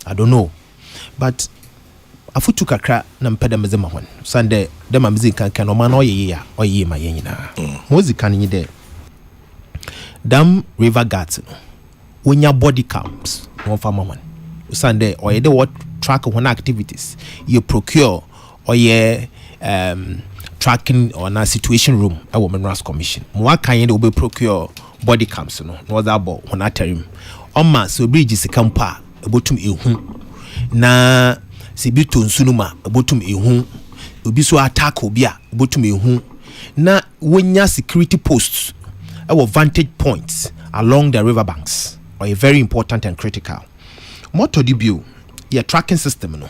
I don't know, but afutu kakra na mpeda mezema hon sande dema mezi kan no man oye ya oye ma yenyina mozi kan nyi de dam river guards no wonya body cams no farmer man sande oye de what track one activities you procure oye tracking or na situation room a women rights commission mo kan de obe procure body cams no other bo one aterim oma so bridge sikampa ebotum ehu na sibi tonsunuma abotum ehu obi so attack obi a abotum ehu na wonya security posts our vantage points along the river banks are very important and critical. Moto debut your tracking system no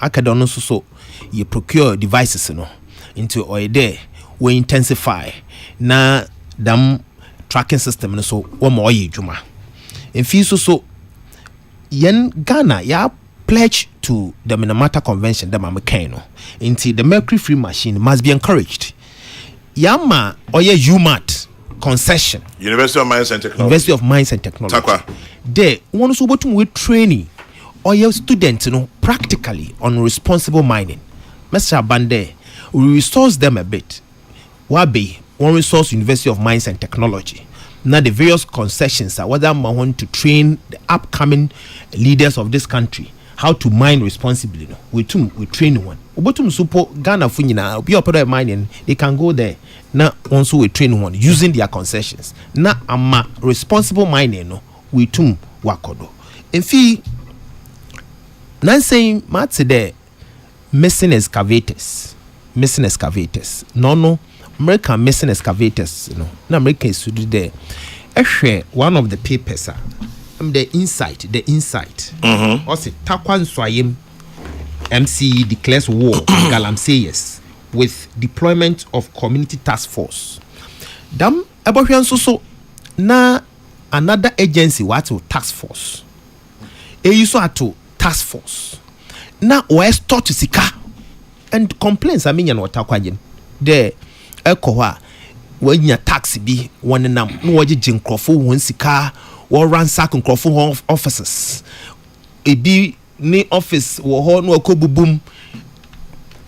akada no so you procure devices no into or there we intensify na dam tracking system no so wo mo ye dwuma emfi so yen Ghana ya pledge to the Minamata Convention that Mamekano into the mercury free machine must be encouraged. Yama or UMAT concession. University of Mines and Technology. University of Mines and Technology. Takwa. There, one also with training or your students, practically on responsible mining. Mr. Bande, we resource them a bit. Wabi, one resource University of Mines and Technology. Now the various concessions are whether I want to train the upcoming leaders of this country how to mine responsibly. No, we train one. Obotum supo Ghana funyina be opera mining. They can go there. Now also we train one using their concessions. Now ama responsible mining. No, we tum wakodo. And fee. Nan saying matse there missing excavators. No. American missing excavators. You know. Na America is to do there. Actually, one of the papers the insight also Takwan Swayim MCE declares war on Galamseyers with deployment of community task force. Dam Abohian so na another agency what to task force. To task force. Na west to sika and complaints I mean you know Takwajen. There ekowa when your taxi be one nam no waje jinkrofo won sika or ransack nkrofo offices e be ni office wo ho no akobubum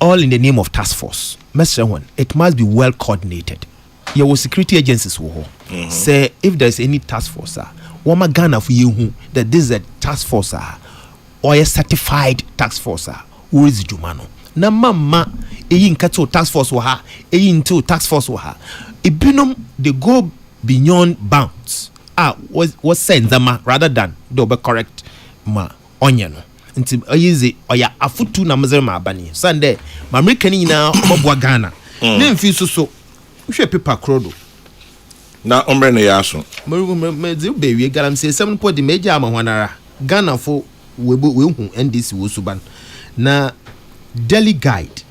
all in the name of task force. Mr. One, it must be well coordinated. Your security agencies wo ho say if there is any task force woma Ghana for you that this is a task force or a certified task force who is jumano na mama nkato task force wa ha into task force wa ha ibinum they go beyond bounds was saying zama rather than do be correct ma onye no nti ayize oya afutu na mzere ma abani sunday ma american nyina obobwa Ghana na mfi so hwe paper krodo na ombre ne yaso me de be wie garam se 7 po de meja ama hwanara Ghana fo we hu NDC wo suban na Daily Guide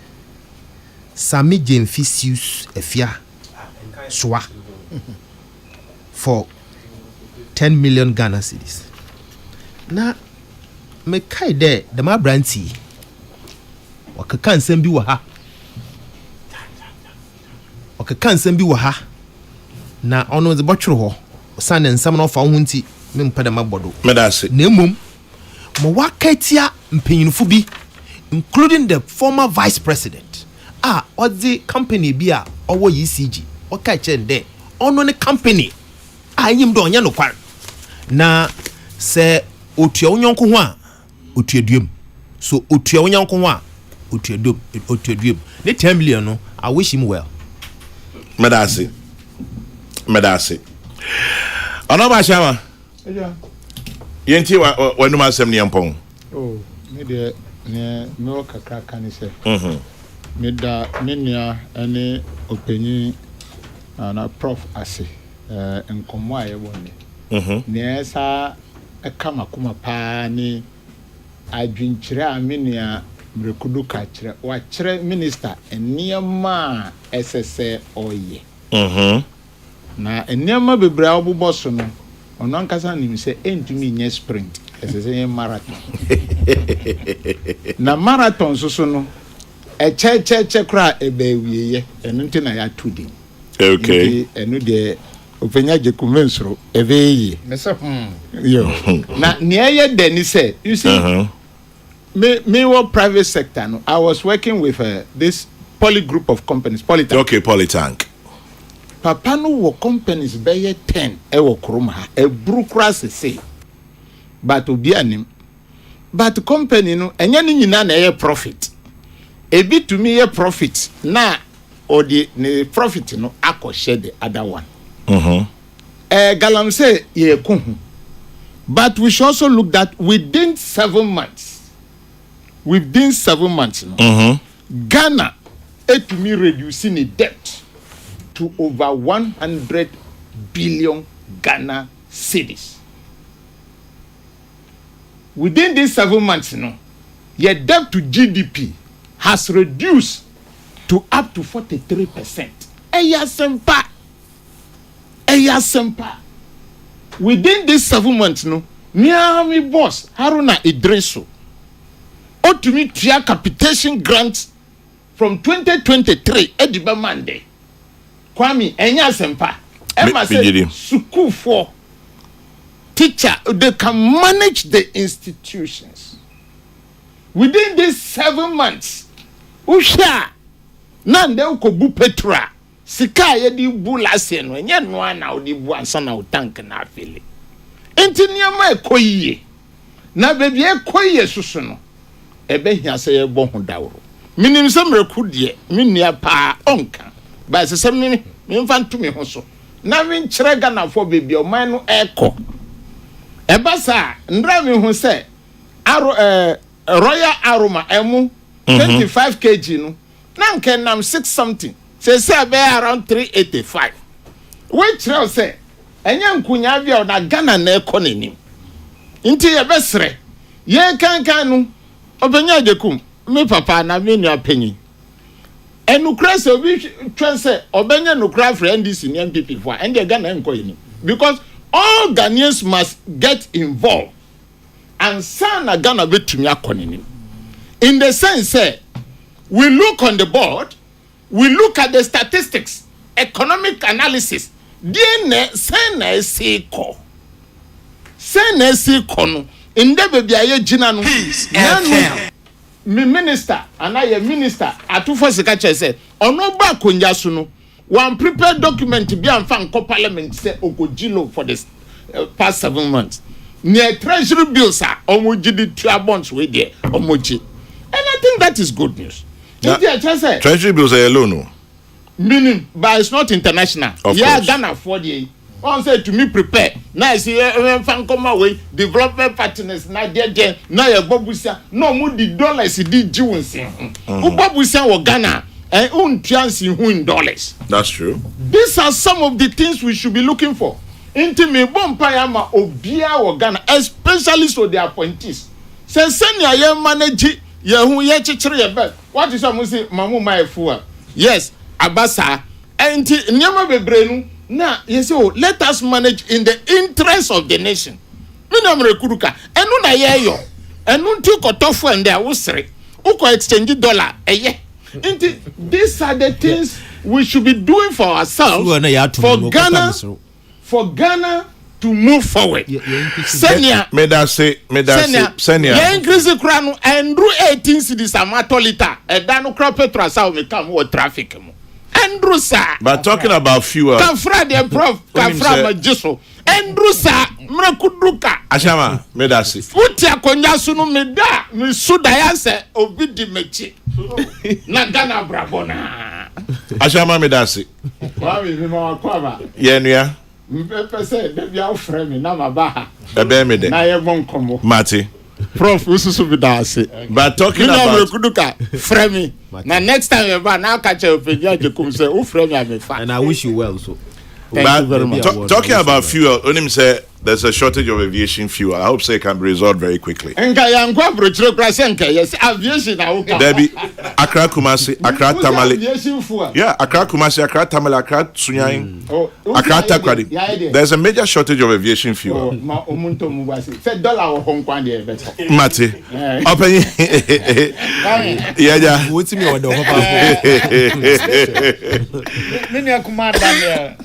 Sami Jemfisius Efia Swa for 10 million Ghana cedis. Na me kai de ma branti wakaka nsem bi wa ha na ono ze botworo ho san nsem no fa ho nti me mpa de mabodo medase na emom mo wakatia mpenyinfo bi including the former vice president or the company bi owo ECG oka chende ono ne company anyim do onya no kwar na se otua onyonko ho a otuaduam so otua onyonko ho a otuaduam ne 10 million no I wish him well medase ono ba shama yenti wa numa asem ne yampon me de ne me kakra kan se me da me nia ene opanyi na prof ase enkomo aye woni ne esa ekama kuma pa ni adwinkyire a me nia mrekudu ka kyire wa kyire minister eniema SSA oye na eniema bebre obubo so no ono ankasa nim se entumi nye sprint SSA marathon na marathon so no che kra ebe wieye enu nti na ya tudi okay enu de openya je kumensro ebe yi yo na nieye de ni say you see me work private sector no I was working with this poly group of companies Polytank papa no wo companies be 10 e wo krom ha e brukra sese but obi anim but company no enya ni nyina na e profit ebi to me a profit na or the profit no share the other one galam say ye kuhu but we should also look that within 7 months Ghana to me reducing the debt to over 100 billion Ghana cedis within these 7 months your debt to GDP has reduced to up to 43%. Eya sempa. Within these 7 months, Miami boss Haruna Idrisu ought to me tria capitation grants from 2023 Ediba Monday. Kwame Eya sempa. Emma said suku for teacher they can manage the institutions. Within these 7 months. Usha na nde ukobu petra sika ye di bu lase no enye no na odi bu ansa na tank na afele enti niama ekoyiye na bebi ekoyiye susu no ebe hia se ye bo ho dawro minim se mreku de minia pa onka ba se mi mfa ntumi ho so na mi nkyere Ghana fo bebi o man no eko eba sa ndra mi ho se Royal Aroma emu 25 kg no na nke nam 6 something say be around 385 which tell say enya nkunya bia na Ghana na economy nti ye besre ye kankan no obenya ajekum me papa na me nua panyi enukra se obi twen say obenya nukra for NDC ni MPP for and the Ghana enko yini because all Ghanaians must get involved and sana Ghana betumi akonini in the sense say we look on the board, we look at the statistics, economic analysis. DNA senesi ko no in the baby aye jina no me minister and I minister atufo sika che say ono ba konja so no one prepared document bi amfa nko parliament say ogojilo for this past 7 months near treasury bills are omoji the 2 bonds with there omoji. And I think that is good news. Treasury bills are alone. Meaning, but it's not international. Yeah, Ghana for the one said to me prepare. Now I see fan come away development partners. Now there now your babusa no more the dollars the Jews. Babusa or Ghana and own chance in dollars. That's true. These are some of the things we should be looking for. Into me bompayama obia or Ghana, especially so their appointees. Say senior young manage Yahu Yachichere. What is some say Mamu my fool? Yes, Abasa. And Nyama Bebrenu. Now, yes, so let us manage in the interest of the nation. Minam Rekuruka. And no na yo. And no two kotofu and there was three. Uko exchange dollar. These are the things we should be doing for ourselves. For Ghana to move forward. Senior, Senior, increase the crown and do 18 cities a matolita. And then crop petrol will come with traffic. Andrew sir. But talking about fuel. Kafra the prof, Kafra Majiso. Andrew sir, Mrakuduka. Ashama, Medasi. Futia Konyasuno Meda, Misudayase, Obidi Mechi. Nagana Brabona. Ashama Medasi. Yenuya. Mpepe say, Debbie Alfremi, Namabaha. Ebemide. Nayabon Komo. Mati. Prof, Ususubidasi. But talking about Kuduka, Fremi. Now next time you buy now catch a figure to come say, "Oh, Fremi, I'm a fan." And I wish you well. So, thank you very much. Talking about fuel, Onim said there's a shortage of aviation fuel. I hope it can be resolved very quickly. Yes, aviation. Debbie, Accra Kumasi, Accra Tamale. Yeah, Accra Kumasi, Accra Tamale, Accra Sunyain, Accra Takradi. There's a major shortage of aviation fuel. Mati, open. Yeah. what's me or the Many commander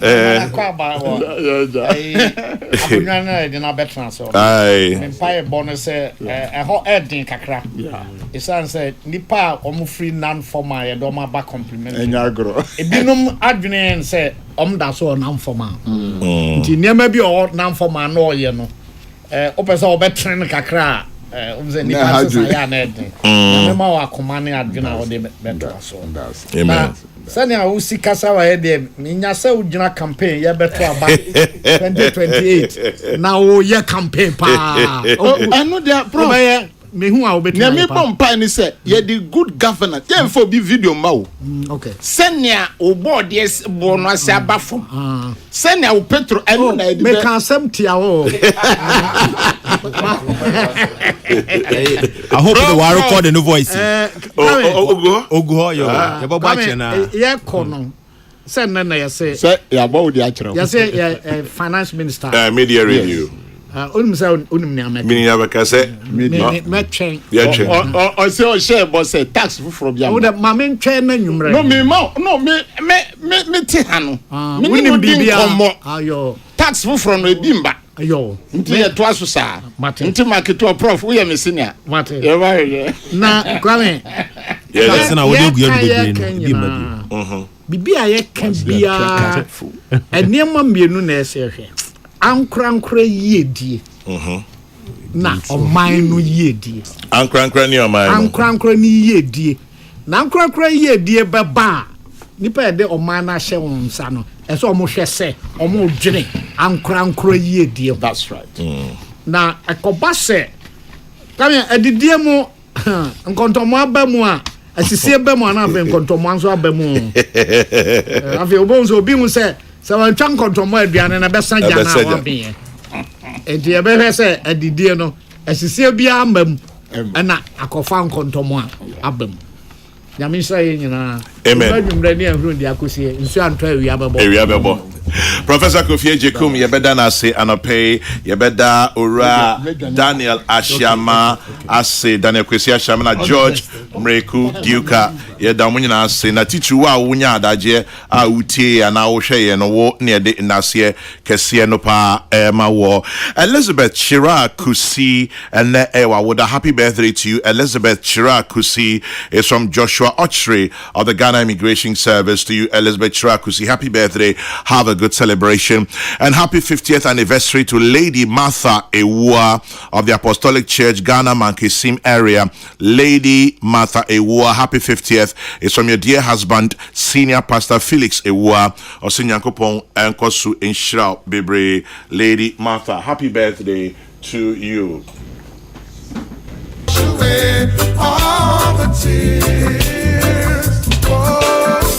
Aye. Empire bonus a hot ending kakra. It sounds nipa free non-formal and doma back compliment. And Yagro. A binum advent say that's all non-formal. Never be all non-formal no you know. Opes all better kakra. Amen. Sanya usi kasa wa hede minyasa ujina campaign ya beto aba 2028 na o ye campaign pa I know there pro mehu a obetu na me pompa ni say ye the good governance ye for be video ma o okay senya o board yes bono ase aba from senya o petro eno na me kan sem tia o I hope the war record the voice. Ogo yo. Ya baba chena. Ye kono. Send na ya say ya ba di achiro. Ya say finance minister. Media review. Onim say onim ni ameka. Meaning abeka say me twen. Ya twen. O say o share but say tax from ya. O da ma me twen na nwumre. No me ti hanu. Me ni bibia. Ayo. Tax from no bimba. Ayo. Nti ye to aso sa. Nti market to prof we me senior. Mate. Ye ba ye. Na kwame. Yes na we dey go be bimba. Bibia ye kan bia. Enema mienu na esehwe. Ankrankra yiedie. Na oman no yiedie. Ankrankra ni oman. Ankrankra ni yiedie. Na ankrankra yiedie beba. Nipa de oman na hye wonsa no. Eso omo hwe se, omo dwene ankrankra yiedie. That's right. Na akoba se. Kame adidie mu nkontomo abamu a asisi abamu ana abe nkontomo anso abamu. Afi obonzo obi mu se wan twan nkontomo aduane na besa gya na wabe. Enti ebe hwe se adidie no asisi bia ambam na akofa nkontomo abam. Nyamisha nyina. Amen. Adwumre ne ahuru ndi akosie nsu anto awia bebo. Awia bebo. Professor Kofi Ejekum yebeda na say anope yebeda ora Daniel Ashama ase Daniel Kwesi Ashama na George Mreku Duka ye da mo nyina ase na titu wa wo nya adaje a utie ana wo hwe ye no wo ne de nase kese no pa ma wo Elizabeth Chira Kusi and ewa with a happy birthday to you. Elizabeth Chira Kusi is from Joshua Ochre of the Ghana Immigration Service. To you, Elizabeth Chira Kusi, happy birthday, have a good celebration, and happy 50th anniversary to Lady Martha Ewua of the Apostolic Church Ghana Mankisim area. Lady Martha Ewua, happy 50th is from your dear husband, Senior Pastor Felix Ewua of Sinyankopon and Kosu in Shrao Bibre. Lady Martha, happy birthday to you. All the tears.